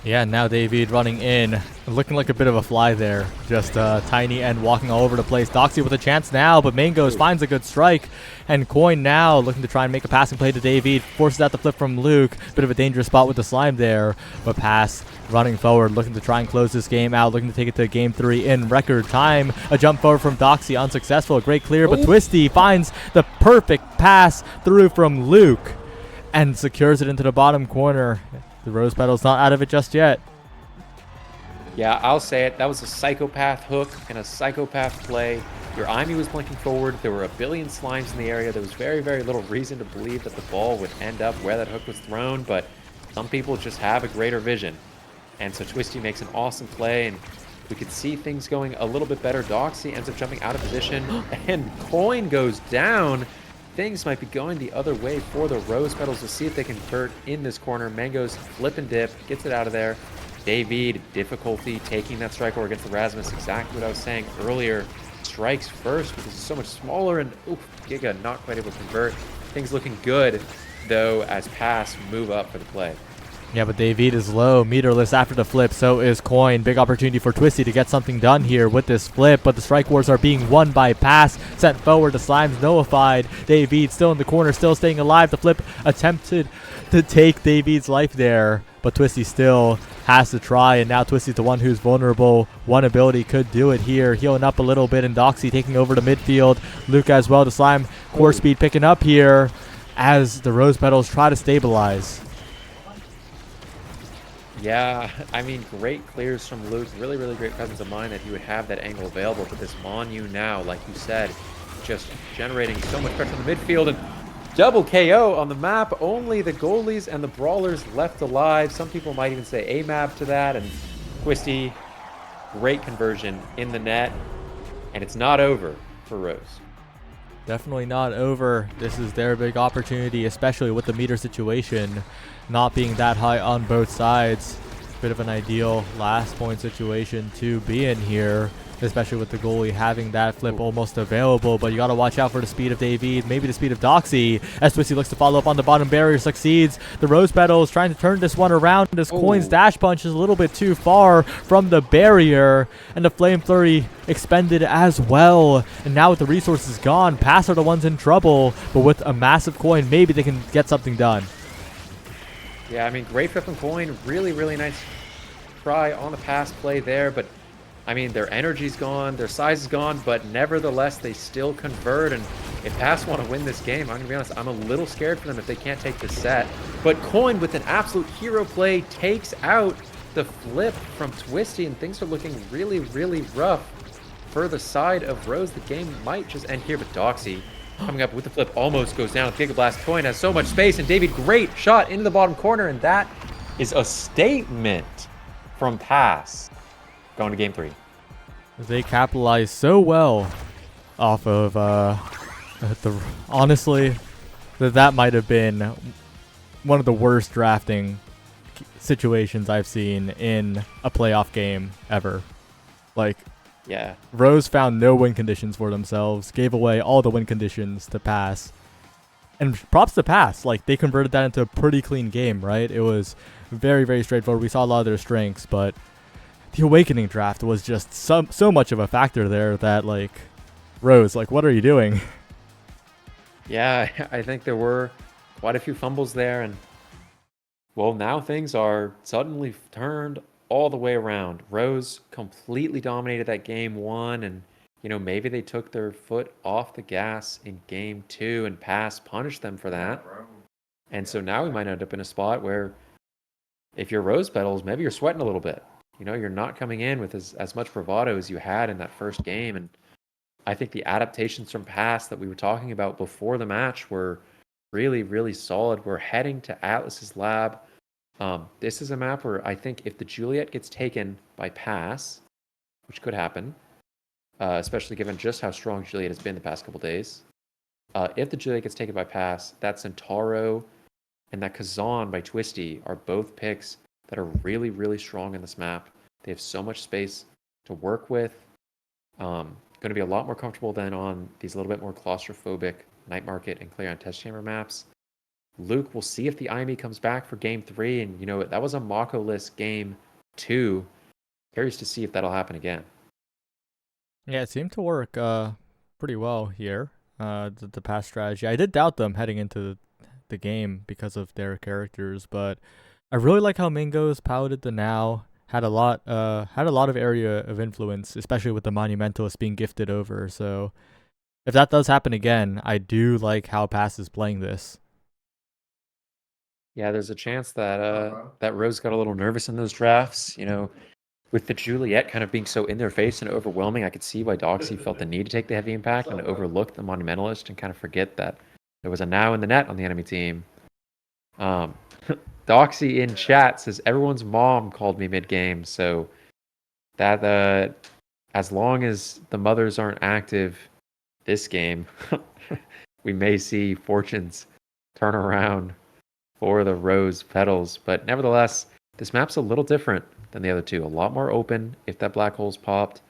Yeah, now David running in, looking like a bit of a fly there. Just tiny and walking all over the place. Doxy with a chance now, but Mangoes finds a good strike. And Coin now looking to try and make a passing play to David. Forces out the flip from Luke. Bit of a dangerous spot with the slime there. But Pass running forward, looking to try and close this game out. Looking to take it to game 3 in record time. A jump forward from Doxy, unsuccessful. A great clear, but Twisty finds the perfect pass through from Luke. And secures it into the bottom corner. The Rose Petal's not out of it just yet. Yeah, I'll say it. That was a psychopath hook and a psychopath play. Your Imi was blinking forward. There were a billion slimes in the area. There was very, very little reason to believe that the ball would end up where that hook was thrown, but some people just have a greater vision. And so Twisty makes an awesome play, and we could see things going a little bit better. Doxy ends up jumping out of position, and Coin goes down. Things might be going the other way for the Rose Petals. We'll see if they can convert in this corner. Mango's flip and dip, gets it out of there. David, difficulty taking that strike or against the Rasmus. Exactly what I was saying earlier. Strikes first because it's so much smaller, and Giga not quite able to convert. Things looking good, though, as Pass move up for the play. Yeah, but David is low, meterless after the flip. So is Coin. Big opportunity for Twisty to get something done here with this flip, but the strike wars are being won by Pass. Sent forward, the slime's nullified. David still in the corner, still staying alive. The flip attempted to take David's life there, but Twisty still has to try, and now Twisty's the one who's vulnerable. One ability could do it here, healing up a little bit, and Doxy taking over to midfield. Luke as well, the slime core speed picking up here as the Rose Petals try to stabilize. Yeah, I mean, great clears from Luke. Really, really great presence of mind that he would have that angle available. But this Monu now, like you said, just generating so much pressure in the midfield. And double KO on the map. Only the goalies and the brawlers left alive. Some people might even say AMAP to that. And Twisty, great conversion in the net. And it's not over for Rose. definitely not over. This is their big opportunity, especially with the meter situation not being that high on both sides. Bit of an ideal last point situation to be in here, especially with the goalie having that flip almost available. But you got to watch out for the speed of David, maybe the speed of Doxy. As Twisty looks to follow up on the bottom barrier, succeeds. The Rose Petals trying to turn this one around. This Coin's dash punch is a little bit too far from the barrier, and the Flame Flurry expended as well. And now with the resources gone, Pass are the ones in trouble. But with a massive coin, maybe they can get something done. Yeah, I mean, great flip from coin. Really, really nice try on the pass play there. But, I mean, their energy's gone, their size is gone, but nevertheless, they still convert. And if Pass want to win this game, I'm going to be honest, I'm a little scared for them if they can't take the set. But Coin, with an absolute hero play, takes out the flip from Twisty, and things are looking really, really rough for the side of Rose. The game might just end here, but Doxy coming up with the flip almost goes down. Giga Blast Coin has so much space, and David, great shot into the bottom corner, and that is a statement from Pass going to game 3. They capitalized so well off of honestly, that might have been one of the worst drafting situations I've seen in a playoff game ever. Like, yeah, Rose found no win conditions for themselves, gave away all the win conditions to Pass. And props to Pass, like, they converted that into a pretty clean game, right? It was very, very straightforward. We saw a lot of their strengths, but the Awakening draft was just so much of a factor there that, like, Rose, like, what are you doing? Yeah, I think there were quite a few fumbles there, and well, now things are suddenly turned all the way around. Rose completely dominated that game 1, and maybe they took their foot off the gas in game 2, and Pass punished them for that. And so now we might end up in a spot where if you're Rose Petals, maybe you're sweating a little bit. You're not coming in with as much bravado as you had in that first game. And I think the adaptations from Pass that we were talking about before the match were really, really solid. We're heading to Atlas's lab. This is a map where I think if the Juliet gets taken by Pass, which could happen, especially given just how strong Juliet has been the past couple days, if the Juliet gets taken by Pass, that Centauro and that Kazan by Twisty are both picks that are really, really strong in this map. They have so much space to work with. Going to be a lot more comfortable than on these a little bit more claustrophobic Night Market and Clarion Test Chamber maps. Luke, we'll see if the IME comes back for game 3. And, that was a Mako-less game 2. Curious to see if that'll happen again. Yeah, it seemed to work pretty well here, the Pass strategy. I did doubt them heading into the game because of their characters, but I really like how Mingo's piloted the now. Had a lot of area of influence, especially with the Monumentalist being gifted over. So if that does happen again, I do like how Pass is playing this. Yeah, there's a chance that that Rose got a little nervous in those drafts. With the Juliet kind of being so in their face and overwhelming, I could see why Doxy felt the need to take the heavy impact and overlook the Monumentalist and kind of forget that there was a now in the net on the enemy team. Doxy in chat says everyone's mom called me mid-game, so that as long as the mothers aren't active this game, we may see fortunes turn around for the Rose Petals. But nevertheless, this map's a little different than the other two. A lot more open if that black hole's popped.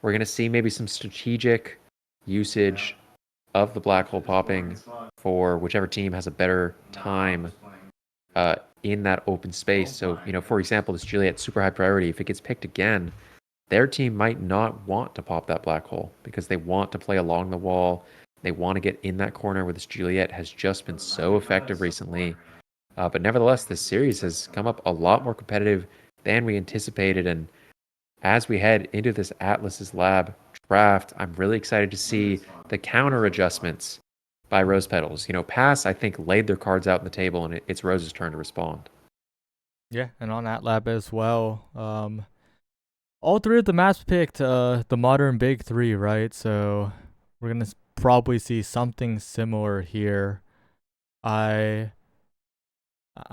We're going to see maybe some strategic usage of the black hole popping for whichever team has a better time in that open space. So, for example, this Juliet super high priority, if it gets picked again, their team might not want to pop that black hole because they want to play along the wall. They want to get in that corner where this Juliet has just been so effective recently. But nevertheless, this series has come up a lot more competitive than we anticipated. And as we head into this Atlas's Lab draft, I'm really excited to see the counter adjustments by Rose Petals. Pass, I think, laid their cards out on the table, and it's Rose's turn to respond. Yeah, and on Atlab as well. All 3 of the maps picked the modern big 3, right? So we're going to probably see something similar here. I'm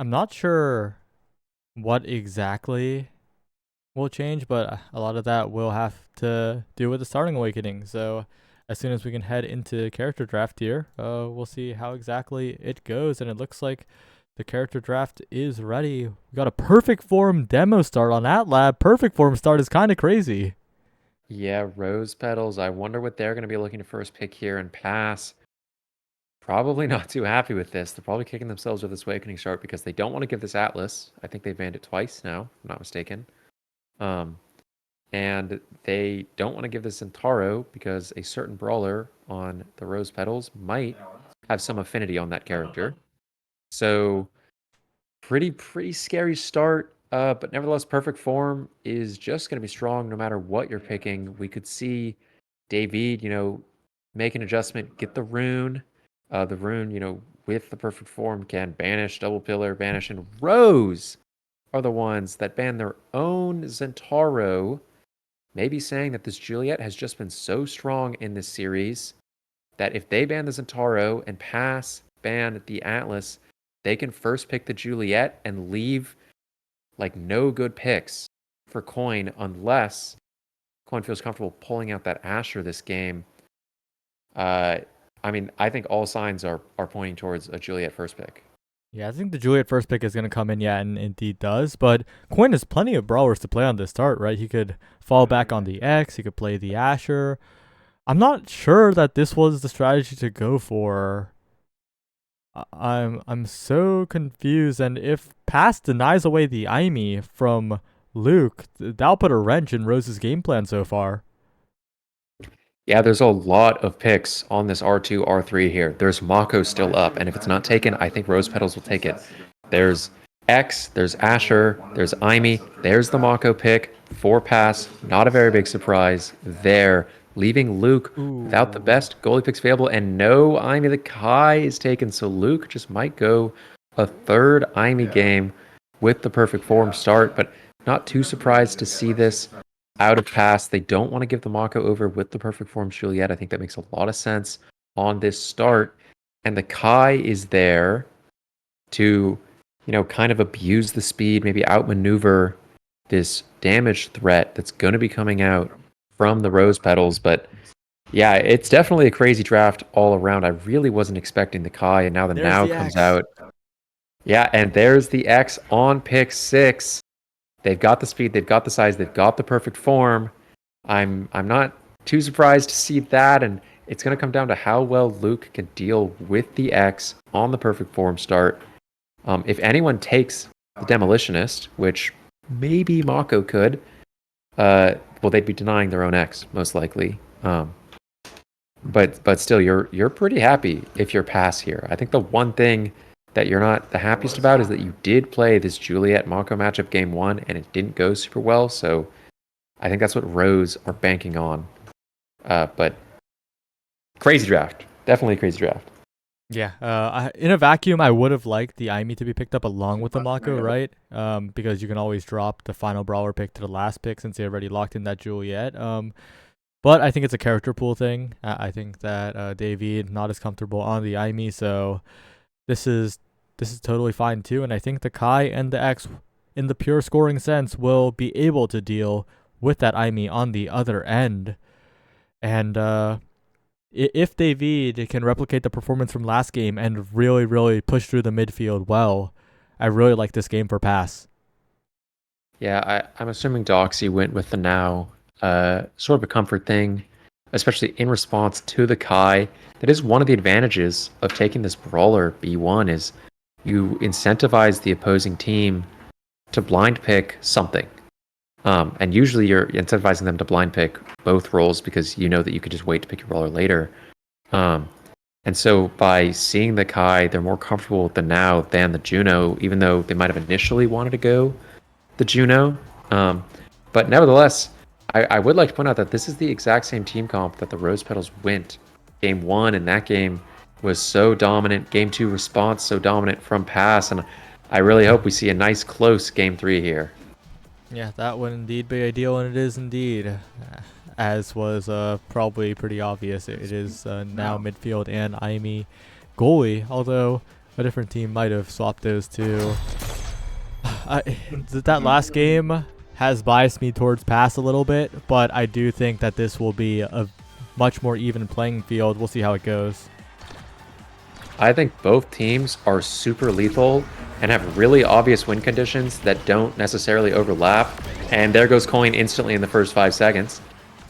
not sure what exactly will change, but a lot of that will have to do with the starting awakening. So as soon as we can head into character draft here, we'll see how exactly it goes. And it looks like the character draft is ready. We got a perfect form demo start on AtLab. Perfect form start is kind of crazy. Yeah, Rose Petals. I wonder what they're going to be looking to first pick here and pass. Probably not too happy with this. They're probably kicking themselves with this Awakening start because they don't want to give this Atlas. I think they banned it twice now, if I'm not mistaken. Um, and they don't want to give this Centauro because a certain brawler on the Rose Petals might have some affinity on that character. So pretty scary start. But nevertheless, perfect form is just going to be strong no matter what you're picking. We could see David, make an adjustment, get the rune. The rune, with the perfect form can banish, double pillar, banish, and Rose are the ones that ban their own Zentaro. Maybe saying that this Juliet has just been so strong in this series that if they ban the Zentaro and pass ban the Atlas, they can first pick the Juliet and leave like no good picks for Coin unless Coin feels comfortable pulling out that Asher this game. I think all signs are pointing towards a Juliet first pick. Yeah, I think the Juliet first pick is going to come in, yeah, and indeed does. But Quinn has plenty of brawlers to play on this start, right? He could fall back on the X, he could play the Asher. I'm not sure that this was the strategy to go for. I'm so confused, and if Pass denies away the Aimi from Luke, that'll put a wrench in Rose's game plan so far. Yeah, there's a lot of picks on this R2, R3 here. There's Mako still up, and if it's not taken, I think Rose Petals will take it. There's X, there's Asher, there's Aimi, there's the Mako pick, 4 pass, not a very big surprise there, leaving Luke without the best goalie picks available, and no Aimi the Kai is taken, so Luke just might go a third Aimi game with the perfect form start, but not too surprised to see this out of pass. They don't want to give the Mako over with the perfect form Juliet. I think that makes a lot of sense on this start. And the Kai is there to, kind of abuse the speed, maybe outmaneuver this damage threat that's going to be coming out from the Rose Petals. But yeah, it's definitely a crazy draft all around. I really wasn't expecting the Kai, and now the Now comes out. Yeah, and there's the X on pick 6. They've got the speed, they've got the size, they've got the perfect form. I'm not too surprised to see that, and it's going to come down to how well Luke can deal with the X on the perfect form start. If anyone takes the Demolitionist, which maybe Mako could, they'd be denying their own X most likely. But still, you're pretty happy if you're pass here. I think the one thing that you're not the happiest about is that you did play this Juliet Mako matchup game 1 and it didn't go super well. So I think that's what Rose are banking on. But crazy draft. Definitely a crazy draft. Yeah, in a vacuum, I would have liked the Aimi to be picked up along with the Mako, right? Because you can always drop the final brawler pick to the last pick since they already locked in that Juliet. But I think it's a character pool thing. I think that David not as comfortable on the Aimi, so this is totally fine too. And I think the Kai and the X, in the pure scoring sense, will be able to deal with that Aimi on the other end. And if David can replicate the performance from last game and really push through the midfield well, I really like this game for pass. Yeah, I'm assuming Doxy went with the Now, sort of a comfort thing, especially in response to the Kai. That is one of the advantages of taking this brawler B1 is you incentivize the opposing team to blind pick something. And usually you're incentivizing them to blind pick both roles because you know that you could just wait to pick your brawler later. And so by seeing the Kai, they're more comfortable with the Now than the Juno, even though they might have initially wanted to go the Juno. But nevertheless, I would like to point out that this is the exact same team comp that the Rose Petals went game 1, and that game was so dominant. Game 2 response so dominant from pass, and I really hope we see a nice close game 3 here. Yeah, that would indeed be ideal, and it is indeed, as was probably pretty obvious. It is now midfield and Aimi goalie, although a different team might have swapped those two. That last game has biased me towards pass a little bit, but I do think that this will be a much more even playing field. We'll see how it goes. I think both teams are super lethal and have really obvious win conditions that don't necessarily overlap. And there goes Coin instantly in the first 5 seconds.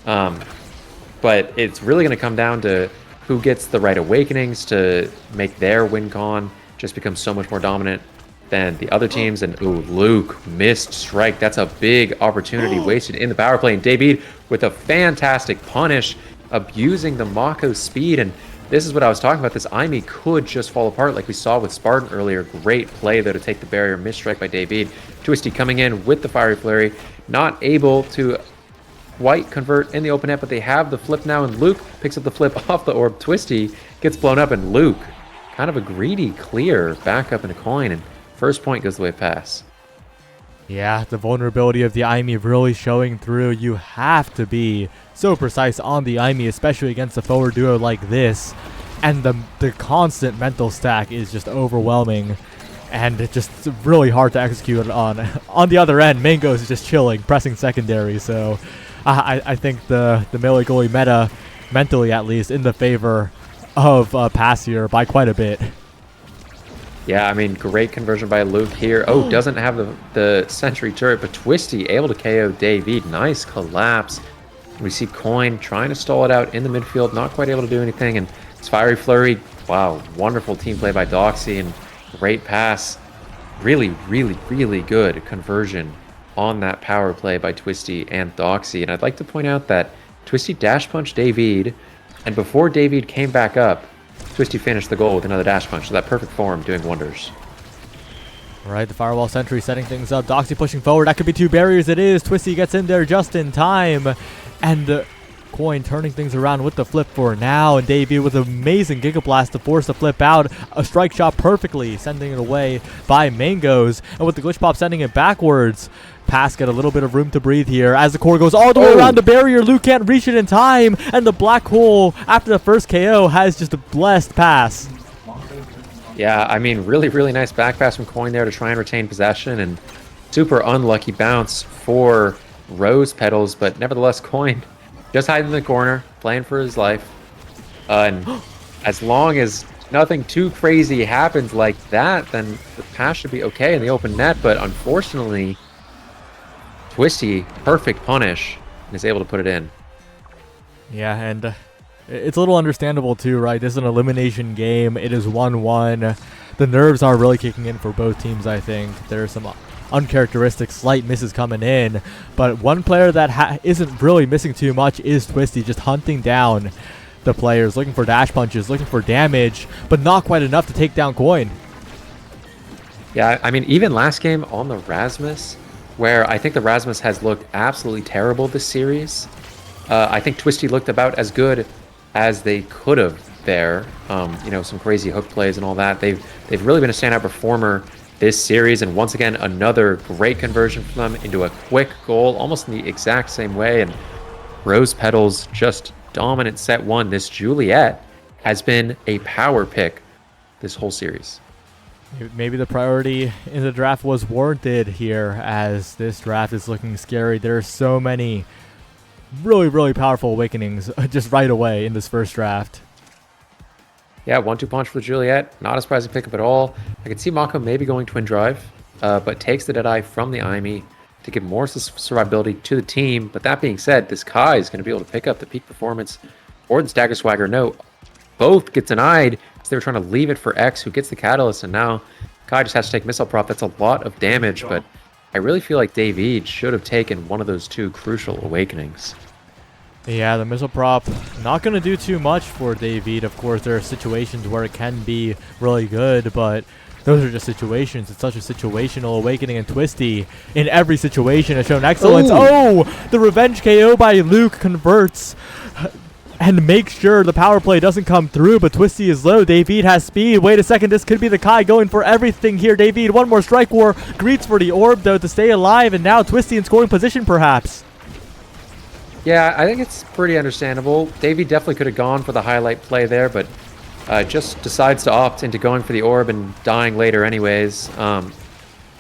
But it's really going to come down to who gets the right awakenings to make their win con just become so much more dominant than the other teams. And ooh, Luke missed strike. That's a big opportunity wasted in the power play. And David with a fantastic punish, abusing the Mako speed. And this is what I was talking about. This Aimi could just fall apart like we saw with Spartan earlier. Great play, though, to take the barrier. Missed strike by David. Twisty coming in with the Fiery Flurry. Not able to quite convert in the open net, but they have the flip now. And Luke picks up the flip off the orb. Twisty gets blown up. And Luke, kind of a greedy clear back up in a coin. And first point goes the way of pass. Yeah, the vulnerability of the Aimi really showing through. You have to be so precise on the Aimi, especially against a forward duo like this. And the constant mental stack is just overwhelming. And it's just really hard to execute on. On the other end, Mangoes is just chilling, pressing secondary. So I think the melee goalie meta, mentally at least, in the favor of pass here by quite a bit. Yeah, I mean, great conversion by Luke here. Oh, doesn't have the sentry turret, but Twisty able to KO David. Nice collapse. We see Coin trying to stall it out in the midfield, not quite able to do anything. And it's Fiery Flurry. Wow, wonderful team play by Doxy and great pass. Really, really, really good conversion on that power play by Twisty and Doxy. And I'd like to point out that Twisty dash punched David, and before David came back up, Twisty finished the goal with another dash punch, so that perfect form doing wonders. All right, the Firewall Sentry setting things up. Doxy pushing forward. That could be 2 barriers. It is. Twisty gets in there just in time. And Coin turning things around with the flip for now. And David with an amazing Giga Blast to force the flip out. A strike shot perfectly, sending it away by Mangoes. And with the Glitch Pop sending it backwards. Pass get a little bit of room to breathe here as the core goes all the way around the barrier. Luke can't reach it in time, and the black hole after the first KO has just a blessed pass. Yeah, I mean, really, really nice back pass from Coin there to try and retain possession, and super unlucky bounce for Rose Petals, but nevertheless, Coin just hiding in the corner, playing for his life. And as long as nothing too crazy happens like that, then the pass should be okay in the open net, but unfortunately, Twisty, perfect punish, and is able to put it in. Yeah, and it's a little understandable too, right? This is an elimination game. It is 1-1. The nerves are really kicking in for both teams, I think. There are some uncharacteristic slight misses coming in, but one player that isn't really missing too much is Twisty, just hunting down the players, looking for dash punches, looking for damage, but not quite enough to take down Coin. Yeah, I mean, even last game on the Rasmus, where I think the Rasmus has looked absolutely terrible this series. I think Twisty looked about as good as they could have there. You know, some crazy hook plays and all that. They've really been a standout performer this series, and once again, another great conversion from them into a quick goal, almost in the exact same way. And Rose Petals just dominant set 1. This Juliet has been a power pick this whole series. Maybe the priority in the draft was warranted here, as this draft is looking scary. There are so many really, really powerful awakenings just right away in this first draft. Yeah, 1-2 punch for Juliet. Not a surprising pickup at all. I could see Mako maybe going Twin Drive, but takes the Deadeye from the Aimi to give more survivability to the team. But that being said, this Kai is going to be able to pick up the peak performance or the Stagger Swagger. No, both get denied. They were trying to leave it for X, who gets the catalyst, and now Kai just has to take missile prop. That's a lot of damage, but I really feel like David should have taken one of those 2 crucial awakenings. Yeah, the missile prop not going to do too much for David. Of course, there are situations where it can be really good, but those are just situations. It's such a situational awakening, and Twisty in every situation has shown excellence. Ooh. Oh, the revenge KO by Luke converts and makes sure the power play doesn't come through, but Twisty is low. David has speed. Wait a second, this could be the Kai going for everything here. David, one more strike war. Greets for the orb, though, to stay alive, and now Twisty in scoring position, perhaps. Yeah, I think it's pretty understandable. David definitely could have gone for the highlight play there, but just decides to opt into going for the orb and dying later anyways.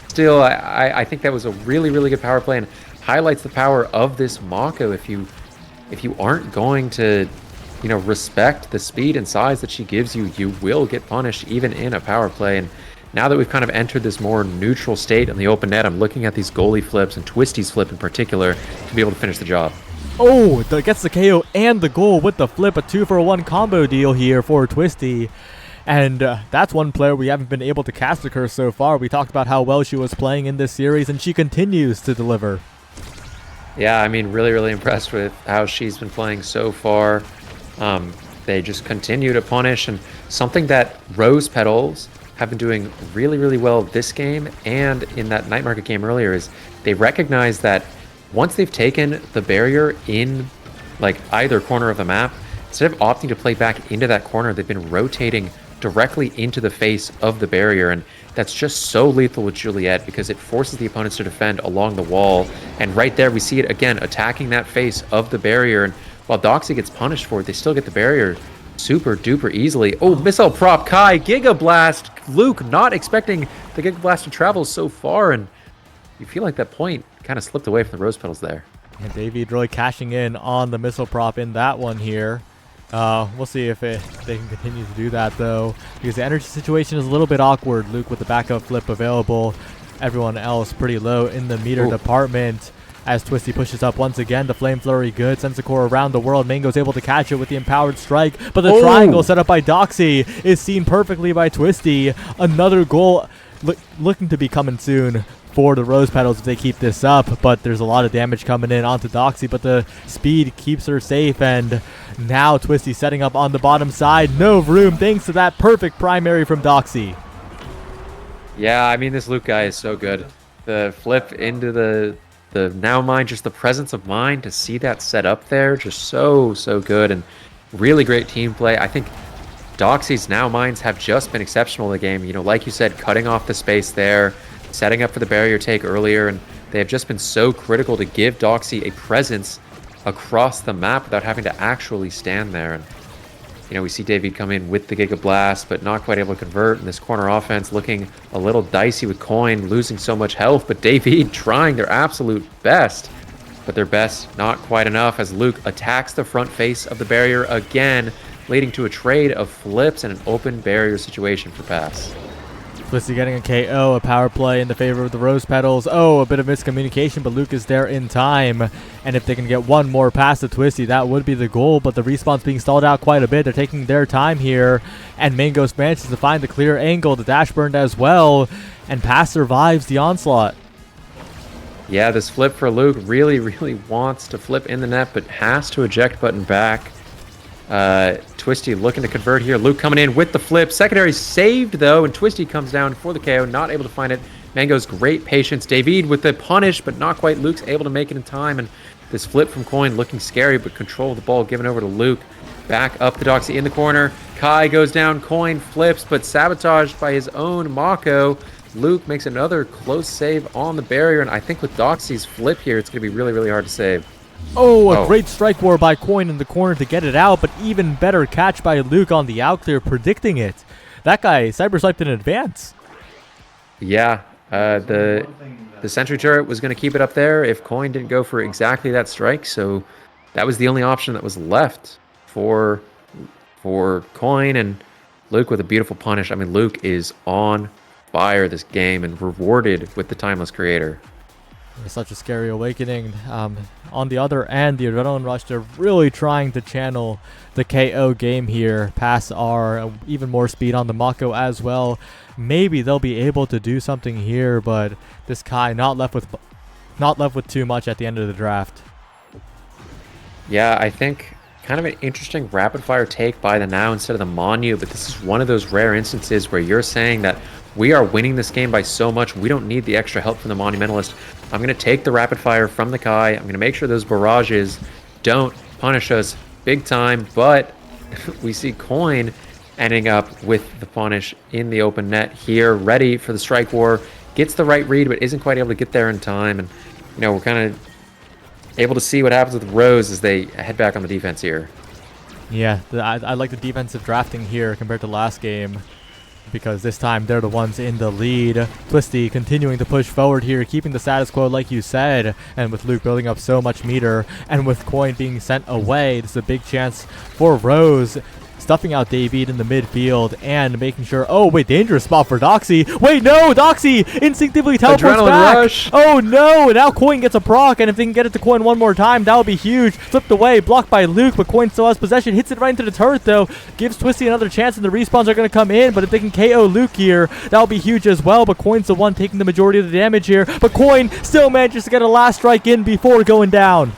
Still, I think that was a really, really good power play, and highlights the power of this Mako. If you aren't going to respect the speed and size that she gives you, you will get punished even in a power play. And now that we've kind of entered this more neutral state in the open net, I'm looking at these goalie flips and Twisty's flip in particular to be able to finish the job. Oh, gets the KO and the goal with the flip. A 2-for-1 combo deal here for Twisty. And that's one player we haven't been able to cast a curse so far. We talked about how well she was playing in this series, and she continues to deliver. Yeah, I mean, really, really impressed with how she's been playing so far. They just continue to punish, and something that Rose Petals have been doing really, really well this game and in that Night Market game earlier is they recognize that once they've taken the barrier in like either corner of the map, instead of opting to play back into that corner, they've been rotating directly into the face of the barrier, and that's just so lethal with Juliet because it forces the opponents to defend along the wall. And right there, we see it again attacking that face of the barrier, and while Doxy gets punished for it, they still get the barrier super duper easily. Oh, missile prop Kai, Giga Blast. Luke not expecting the Giga Blast to travel so far, and you feel like that point kind of slipped away from the Rose Petals there. And David really cashing in on the missile prop in that one here. We'll see if they can continue to do that, though, because the energy situation is a little bit awkward. Luke with the backup flip available. Everyone else pretty low in the meter department. As Twisty pushes up once again, the Flame Flurry good. Sensacore around the world. Mango's able to catch it with the Empowered Strike, but the triangle set up by Doxy is seen perfectly by Twisty. Another goal looking to be coming soon for the Rose Petals if they keep this up, but there's a lot of damage coming in onto Doxy, but the speed keeps her safe, and now Twisty setting up on the bottom side. No room thanks to that perfect primary from Doxy. Yeah, I mean, this Luke guy is so good. The flip into the now mind, just the presence of mind to see that set up there, just so good, and really great team play. I think Doxy's now minds have just been exceptional in the game. Like you said, cutting off the space there, setting up for the barrier take earlier, and they have just been so critical to give Doxy a presence across the map without having to actually stand there. And we see David come in with the Giga Blast, but not quite able to convert. And this corner offense looking a little dicey with Coin losing so much health, but David trying their absolute best. But their best not quite enough as Luke attacks the front face of the barrier again, leading to a trade of flips and an open barrier situation for Pass. Twisty getting a KO, a power play in the favor of the Rose Petals. Oh, a bit of miscommunication, but Luke is there in time. And if they can get one more pass to Twisty, that would be the goal. But the respawn's being stalled out quite a bit. They're taking their time here. And Mangos manages to find the clear angle. The dash burned as well. And Pass survives the onslaught. Yeah, this flip for Luke really, really wants to flip in the net, but has to eject button back. Twisty looking to convert here. Luke coming in with the flip. Secondary saved, though, and Twisty comes down for the KO. Not able to find it. Mango's great patience. David with the punish, but not quite. Luke's able to make it in time, and this flip from Coin looking scary, but control of the ball given over to Luke. Back up to Doxy in the corner. Kai goes down. Coin flips, but sabotaged by his own Mako. Luke makes another close save on the barrier, and I think with Doxy's flip here, it's going to be really, really hard to save. Oh, a great strike war by Coin in the corner to get it out, but even better catch by Luke on the out clear, predicting it. That guy cyber-swiped in advance. Yeah, the sentry turret was going to keep it up there if Coin didn't go for exactly that strike, so that was the only option that was left for Coin, and Luke with a beautiful punish. I mean, Luke is on fire this game and rewarded with the Timeless Creator. It's such a scary awakening. On the other end, the Adrenaline Rush, they're really trying to channel the KO game here. Pass R, even more speed on the Mako as well. Maybe they'll be able to do something here, but this Kai not left with too much at the end of the draft. Yeah, I think kind of an interesting rapid fire take by the Now instead of the Monu, but this is one of those rare instances where you're saying that we are winning this game by so much, we don't need the extra help from the Monumentalist. I'm going to take the rapid fire from the Kai. I'm going to make sure those barrages don't punish us big time, but we see Coin ending up with the punish in the open net here, ready for the strike war. Gets the right read, but isn't quite able to get there in time. And, we're kind of able to see what happens with Rose as they head back on the defense here. Yeah, I like the defensive drafting here compared to last game. because this time they're the ones in the lead. Twisty continuing to push forward here, keeping the status quo like you said, and with Luke building up so much meter, and with Coin being sent away, this is a big chance for Rose, stuffing out David in the midfield and making sure. Oh wait, dangerous spot for Doxy. Wait, no, Doxy instinctively teleports Adrenaline back. rush. Oh no, now Coin gets a proc, and if they can get it to Coin one more time, that would be huge. Flipped away, blocked by Luke, but Coin still has possession. Hits it right into the turret though. Gives Twisty another chance, and the respawns are going to come in, but if they can KO Luke here, that'll be huge as well. But Coin's the one taking the majority of the damage here. But Coin still manages to get a last strike in before going down.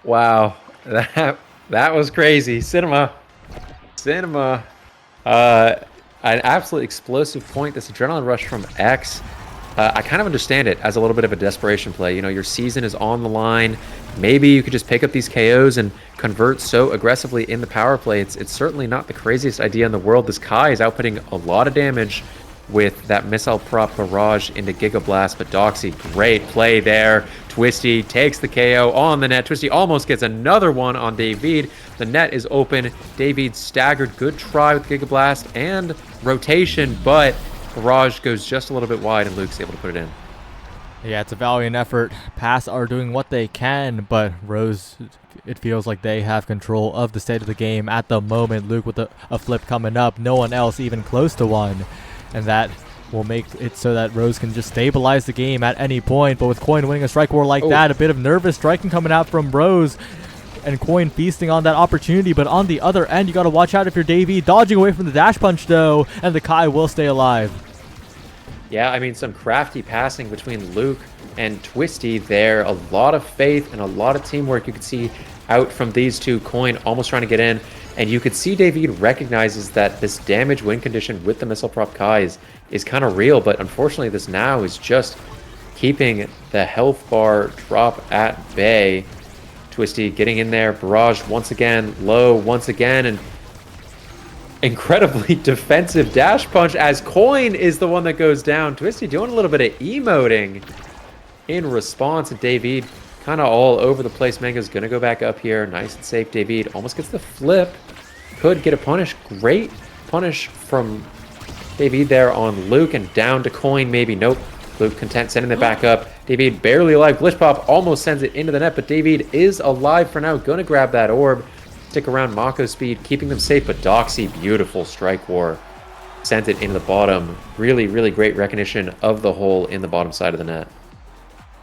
Wow, that was crazy. Cinema. An absolute explosive point. This adrenaline rush from X. I kind of understand it as a little bit of a desperation play. You know, your season is on the line. Maybe you could just pick up these KOs and convert so aggressively in the power play. It's certainly not the craziest idea in the world. This Kai is outputting a lot of damage with that missile prop barrage into Giga Blast, but Doxy, great play there. Twisty takes the KO on the net. Twisty almost gets another one on David. The net is open. David staggered. Good try with Giga Blast and rotation, but barrage goes just a little bit wide, and Luke's able to put it in. Yeah, it's a valiant effort. Pass are doing what they can, but Rose, it feels like they have control of the state of the game at the moment. Luke with a flip coming up. No one else even close to one. And that will make it so that Rose can just stabilize the game at any point. But with Coin winning a strike war like that, a bit of nervous striking coming out from Rose. And Coin feasting on that opportunity. But on the other end, you got to watch out if you're Davey. Dodging away from the dash punch, though. And the Kai will stay alive. Yeah, I mean, some crafty passing between Luke and Twisty there. A lot of faith and a lot of teamwork you could see out from these two. Coin almost trying to get in. And you could see David recognizes that this damage win condition with the missile prop Kai is kind of real. But unfortunately, this now is just keeping the health bar drop at bay. Twisty getting in there. Barrage once again. Low once again. And incredibly defensive dash punch as Coin is the one that goes down. Twisty doing a little bit of emoting in response. And David kind of all over the place. Mango's going to go back up here. Nice and safe. David almost gets the flip. Could get a punish. Great punish from David there on Luke. And down to Coin maybe. Nope. Luke content sending it back up. David barely alive. Glitch Pop almost sends it into the net. But David is alive for now. Going to grab that orb. Stick around Mako speed. Keeping them safe. But Doxy, beautiful strike war. Sent it into the bottom. Really, really great recognition of the hole in the bottom side of the net.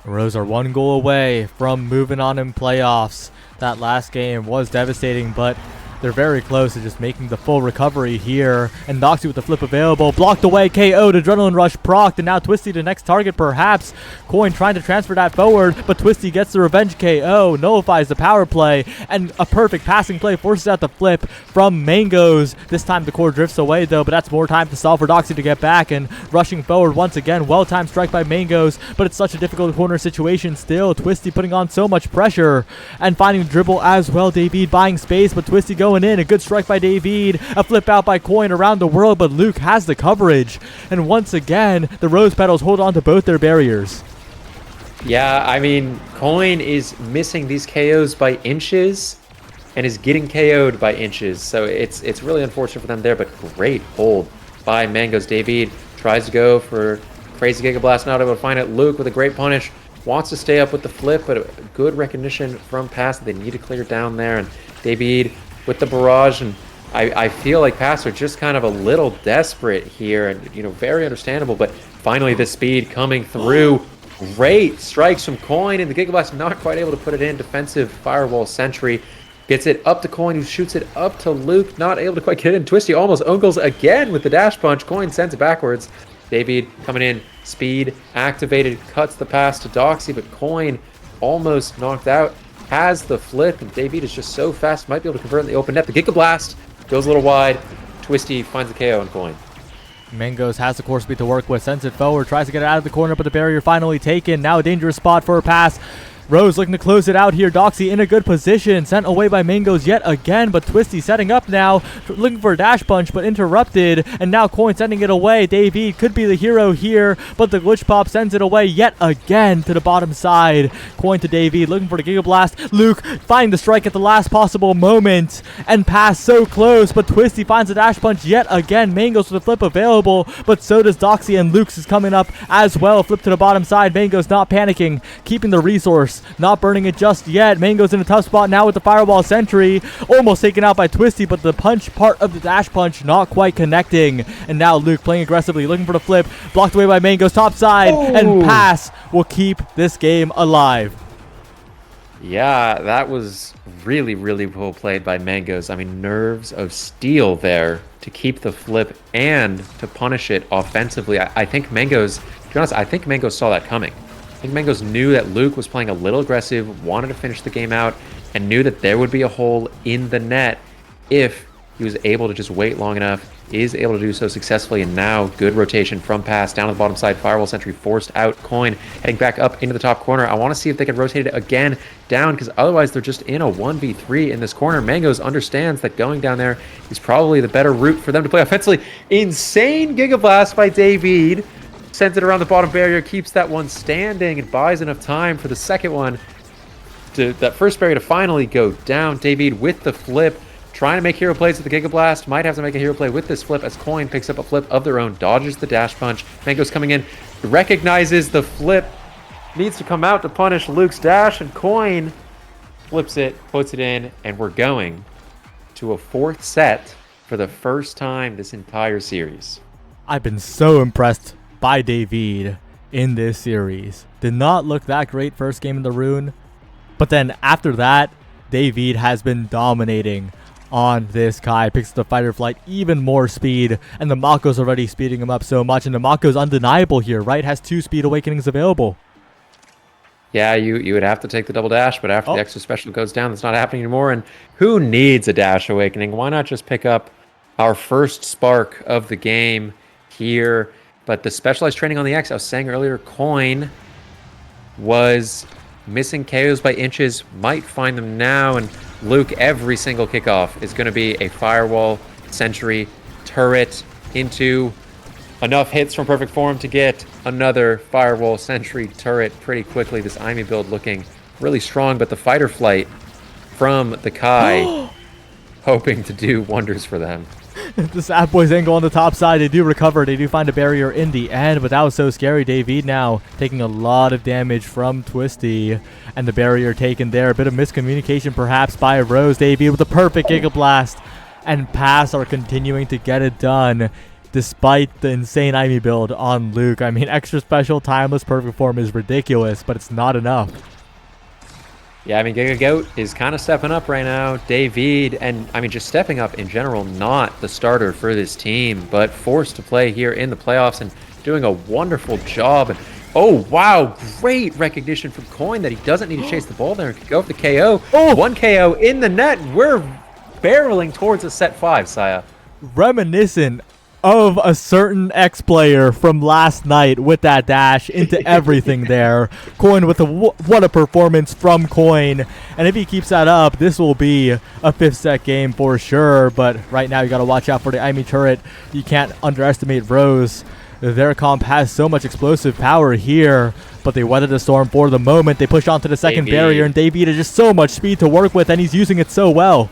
Rose are one goal away from moving on in playoffs. That last game was devastating, but they're very close to just making the full recovery here. And Doxy with the flip available. Blocked away, KO'd, Adrenaline Rush procced, and now Twisty the next target perhaps. Coin trying to transfer that forward, but Twisty gets the revenge KO, nullifies the power play, and a perfect passing play forces out the flip from Mangoes. This time the core drifts away though, but that's more time to solve for Doxy to get back, and rushing forward once again. Well-timed strike by Mangoes, but it's such a difficult corner situation still. Twisty putting on so much pressure, and finding the dribble as well. David buying space, but Twisty going in. A good strike by David. A flip out by Coin around the world, but Luke has the coverage. And once again, the Rose Petals hold on to both their barriers. Yeah, I mean, Coin is missing these KOs by inches and is getting KO'd by inches. So it's really unfortunate for them there, but great hold by Mangoes. David tries to go for crazy Giga Blast, not able to find it. Luke with a great punish. Wants to stay up with the flip, but a good recognition from pass that they need to clear down there. And David with the barrage, and I feel like Pass are just kind of a little desperate here, and you know, very understandable. But finally, the speed coming through. Great strikes from Coin, and the Giga Blast not quite able to put it in. Defensive firewall sentry gets it up to Coin, who shoots it up to Luke, not able to quite get it in. Twisty almost uncles again with the dash punch. Coin sends it backwards. David coming in, speed activated, cuts the pass to Doxy, but Coin almost knocked out. Has the flip, and David is just so fast, might be able to convert in the open net. The Giga Blast goes a little wide. Twisty finds the KO on Coin. Mangoes has the core speed to work with, sends it forward, tries to get it out of the corner, but the barrier finally taken. Now a dangerous spot for a pass. Rose looking to close it out here. Doxy in a good position. Sent away by Mangoes yet again, but Twisty setting up now. Looking for a dash punch, but interrupted. And now Coin sending it away. Davey could be the hero here, but the glitch pop sends it away yet again to the bottom side. Coin to Davey looking for the Giga Blast. Luke finding the strike at the last possible moment. And pass so close, but Twisty finds a dash punch yet again. Mangoes with a flip available, but so does Doxy, and Luke's is coming up as well. Flip to the bottom side. Mangoes not panicking, keeping the resource. Not burning it just yet. Mango's in a tough spot now with the Fireball Sentry. Almost taken out by Twisty, but the punch part of the dash punch not quite connecting. And now Luke playing aggressively, looking for the flip. Blocked away by Mango's top side. And pass will keep this game alive. Yeah, that was really, really well played by Mangoes. I mean, nerves of steel there to keep the flip and to punish it offensively. I think Mangoes, to be honest, I think Mangoes saw that coming. I think Mangoes knew that Luke was playing a little aggressive, wanted to finish the game out, and knew that there would be a hole in the net if he was able to just wait long enough, is able to do so successfully, and now good rotation from pass down to the bottom side. Firewall Sentry forced out. Coin heading back up into the top corner. I want to see if they can rotate it again down, because otherwise they're just in a 1v3 in this corner. Mangoes understands that going down there is probably the better route for them to play offensively. Insane Giga Blast by David. Sends it around the bottom barrier, keeps that one standing, and buys enough time for the second one, to that first barrier to finally go down. David with the flip, trying to make hero plays with the Giga Blast. Might have to make a hero play with this flip as Coin picks up a flip of their own, dodges the dash punch. Mango's coming in, recognizes the flip, needs to come out to punish Luke's dash, and Coin flips it, puts it in, and we're going to a fourth set for the first time this entire series. I've been so impressed by David in this series. Did not look that great first game in the Rune, but then after that, David has been dominating on this Kai. Picks the fighter flight, even more speed, and the Mako's already speeding him up so much, and the Mako's undeniable here, right? Has 2 speed awakenings available. Yeah, you would have to take the double dash, but after the extra special goes down, that's not happening anymore, and who needs a dash awakening? Why not just pick up our first spark of the game here? But the specialized training on the X, I was saying earlier, Coin was missing KOs by inches, might find them now, and Luke, every single kickoff is going to be a Firewall Sentry turret into enough hits from perfect form to get another Firewall Sentry turret pretty quickly. This Imi build looking really strong, but the fighter flight from the Kai hoping to do wonders for them. The Sad Boys angle on the top side. They do recover. They do find a barrier in the end, but that was so scary. David now taking a lot of damage from Twisty, and the barrier taken there. A bit of miscommunication perhaps by Rose. David with the perfect Giga Blast, and Pass are continuing to get it done despite the insane Imi build on Luke. I mean, extra special timeless perfect form is ridiculous, but it's not enough. Yeah, I mean, Giga Goat is kind of stepping up right now. David, and I mean, just stepping up in general, not the starter for this team, but forced to play here in the playoffs and doing a wonderful job. And oh, wow, great recognition from Coin that he doesn't need to chase the ball there and can go for the KO. Oh, 1 KO in the net. We're barreling towards a set 5, Saya. Reminiscent of a certain X-player from last night with that dash into everything there. Coin with what a performance from Coin. And if he keeps that up, this will be a 5th set game for sure. But right now, you got to watch out for the Imi turret. You can't underestimate Rose. Their comp has so much explosive power here, but they weathered the storm for the moment. They push onto the second barrier, and David has just so much speed to work with, and he's using it so well.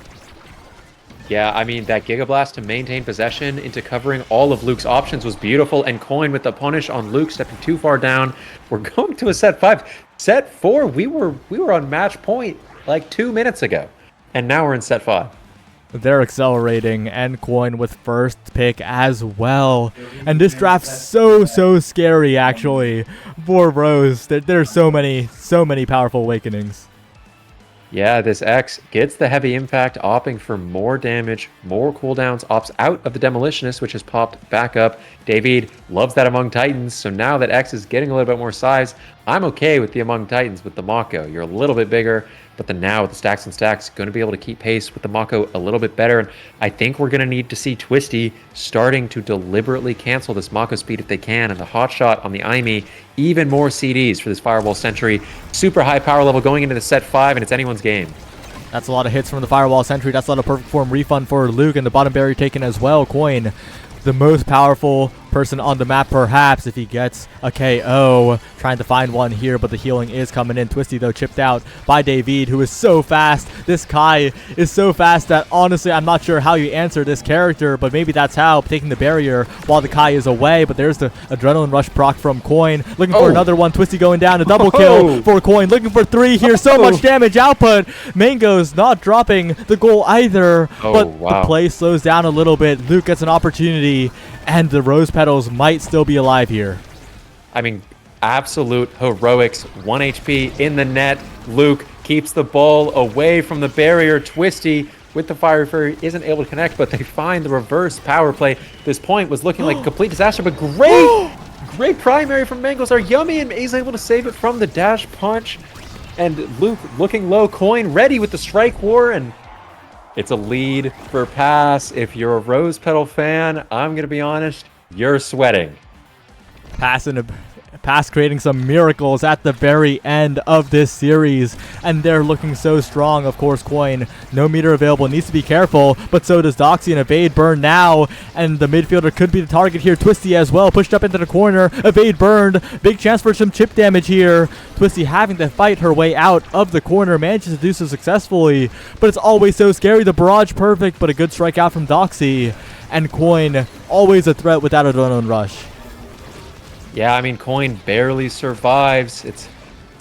Yeah, I mean, that Giga Blast to maintain possession into covering all of Luke's options was beautiful, and Coin with the punish on Luke stepping too far down. We're going to a set 5. Set 4, we were on match point like 2 minutes ago, and now we're in set 5. They're accelerating, and Coin with first pick as well. And this draft's so scary, actually, for Rose. There's so many powerful awakenings. Yeah, this X gets the heavy impact, opting for more damage, more cooldowns, opts out of the Demolitionist, which has popped back up. David loves that among Titans, so now that X is getting a little bit more size, I'm okay with the Among Titans with the Mako. You're a little bit bigger, but then now with the stacks and stacks, going to be able to keep pace with the Mako a little bit better. And I think we're going to need to see Twisty starting to deliberately cancel this Mako speed if they can. And the hot shot on the Aimi, even more CDs for this Fireball Sentry. Super high power level going into the set 5, and it's anyone's game. That's a lot of hits from the Firewall Sentry. That's a lot of perfect form refund for Luke, and the bottom barrier taken as well. Coin, the most powerful person on the map, perhaps, if he gets a KO. Trying to find one here, but the healing is coming in. Twisty, though, chipped out by David, who is so fast. This Kai is so fast that, honestly, I'm not sure how you answer this character, but maybe that's how, taking the barrier while the Kai is away. But there's the Adrenaline Rush proc from Coin. Looking for another one. Twisty going down. A double kill for Coin. Looking for 3 here. So much damage output. Mango's not dropping the goal either, but the play slows down a little bit. Luke gets an opportunity, and the Rose Petals might still be alive here. I mean, absolute heroics. 1 HP in the net. Luke keeps the ball away from the barrier. Twisty with the Fire Fury isn't able to connect, but they find the reverse power play. This point was looking like a complete disaster, but great primary from Mangles are yummy, and he's able to save it from the dash punch. And Luke looking low, Coin ready with the Strike War, and it's a lead for Pass. If you're a Rose Petal fan, I'm going to be honest, you're sweating. Pass creating some miracles at the very end of this series, and they're looking so strong. Of course, Coin, no meter available, needs to be careful, but so does Doxy. And evade burn now, and the midfielder could be the target here. Twisty as well, pushed up into the corner. Evade burned, big chance for some chip damage here. Twisty having to fight her way out of the corner, manages to do so successfully, but it's always so scary. The barrage perfect, but a good strike out from Doxy, and Coin always a threat without Adrenaline Rush. Yeah, I mean, Coin barely survives. It's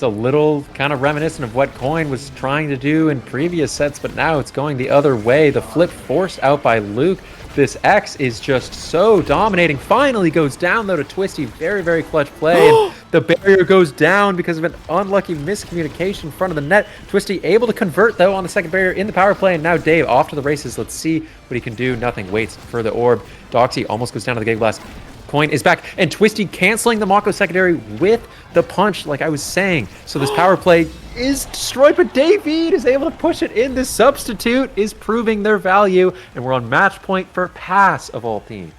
a little kind of reminiscent of what Coin was trying to do in previous sets, but now it's going the other way. The flip forced out by Luke. This X is just so dominating. Finally goes down, though, to Twisty. Very, very clutch play. And the barrier goes down because of an unlucky miscommunication in front of the net. Twisty able to convert, though, on the second barrier in the power play. And now Dave off to the races. Let's see what he can do. Nothing. Waits for the orb. Doxy almost goes down to the Gig Blast. Coin is back, and Twisty canceling the Mako secondary with the punch, like I was saying. So this power play is destroyed, but David is able to push it in. This substitute is proving their value, and we're on match point for Pass of all teams.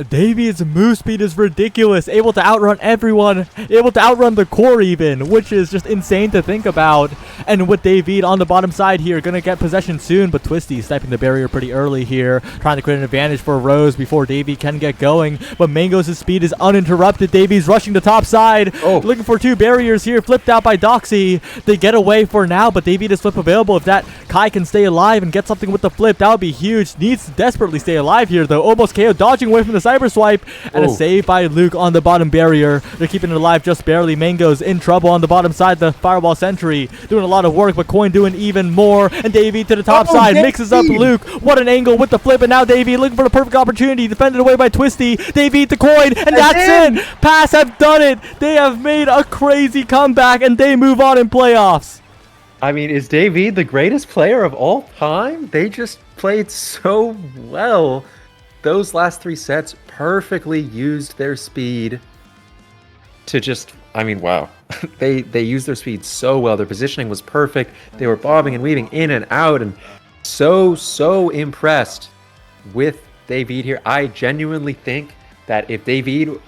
David's move speed is ridiculous, able to outrun everyone, able to outrun the core even, which is just insane to think about. And with David on the bottom side here, gonna get possession soon, but Twisty sniping the barrier pretty early here, trying to create an advantage for Rose before David can get going. But Mangos' speed is uninterrupted. David's rushing the top side, looking for 2 barriers here, flipped out by Doxy. They get away for now, but David is flip available. If that Kai can stay alive and get something with the flip, that would be huge. Needs to desperately stay alive here, though. Almost KO, dodging away from the cyber swipe, and a save by Luke on the bottom barrier. They're keeping it alive just barely. Mango's in trouble on the bottom side. The Fireball Sentry doing a lot of work, but Coin doing even more. And Davey to the top side, mixes up Luke. What an angle with the flip, and now Davey looking for the perfect opportunity, defended away by Twisty. Davey to Coin, and that's it. Pass have done it. They have made a crazy comeback, and they move on in playoffs. I mean, is David the greatest player of all time? They just played so well. Those last 3 sets perfectly used their speed to just, I mean, wow. They used their speed so well. Their positioning was perfect. They were bobbing and weaving in and out, and so impressed with David here. I genuinely think that if David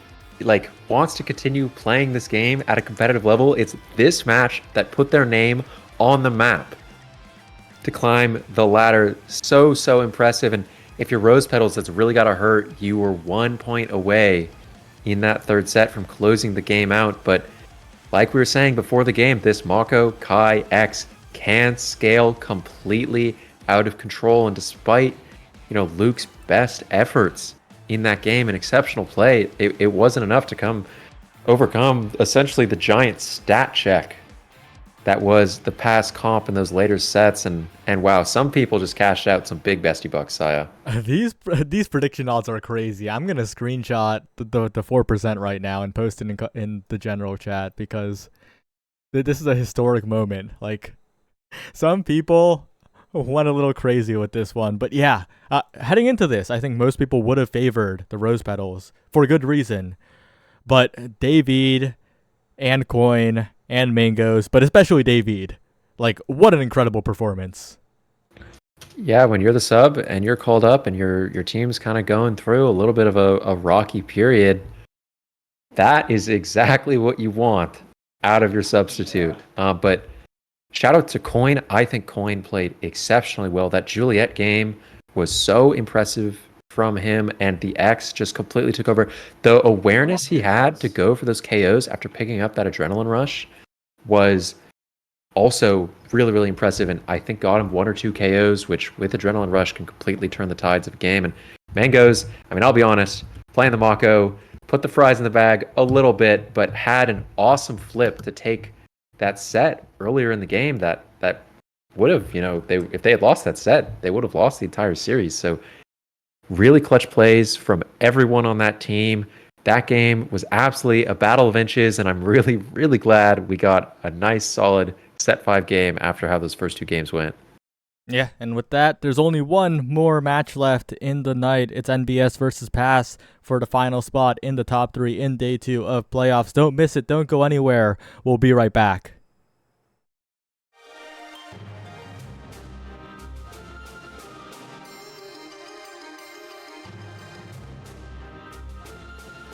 wants to continue playing this game at a competitive level, it's this match that put their name on the map to climb the ladder. So impressive. And if you're Rose Petals, that's really got to hurt. You were 1 point away in that 3rd set from closing the game out. But like we were saying before the game, this Mako Kai X can scale completely out of control. And despite, Luke's best efforts in that game and exceptional play, it wasn't enough to overcome essentially the giant stat check that was the past comp in those later sets. And wow, some people just cashed out some big bestie bucks, Saya. These prediction odds are crazy. I'm gonna screenshot the 4% right now and post it in the general chat, because this is a historic moment. Like, some people went a little crazy with this one, but yeah, heading into this, I think most people would have favored the Rose Petals for good reason. But David and Coin and Mangoes, but especially David. Like, what an incredible performance. Yeah, when you're the sub and you're called up and your team's kind of going through a little bit of a rocky period, that is exactly what you want out of your substitute. But shout out to Coin. I think Coin played exceptionally well. That Juliet game was so impressive from him, and the X just completely took over. The awareness he had to go for those KOs after picking up that adrenaline rush was also really, really impressive, and I think got him 1 or 2 KOs, which with Adrenaline Rush can completely turn the tides of a game. And Mangoes, I mean, I'll be honest, playing the Mako, put the fries in the bag a little bit, but had an awesome flip to take that set earlier in the game that would have, if they had lost that set, they would have lost the entire series. So really clutch plays from everyone on that team. That game was absolutely a battle of inches, and I'm really, really glad we got a nice, solid set 5 game after how those first 2 games went. Yeah, and with that, there's only one more match left in the night. It's NBS versus Pass for the final spot in the top 3 in day 2 of playoffs. Don't miss it. Don't go anywhere. We'll be right back.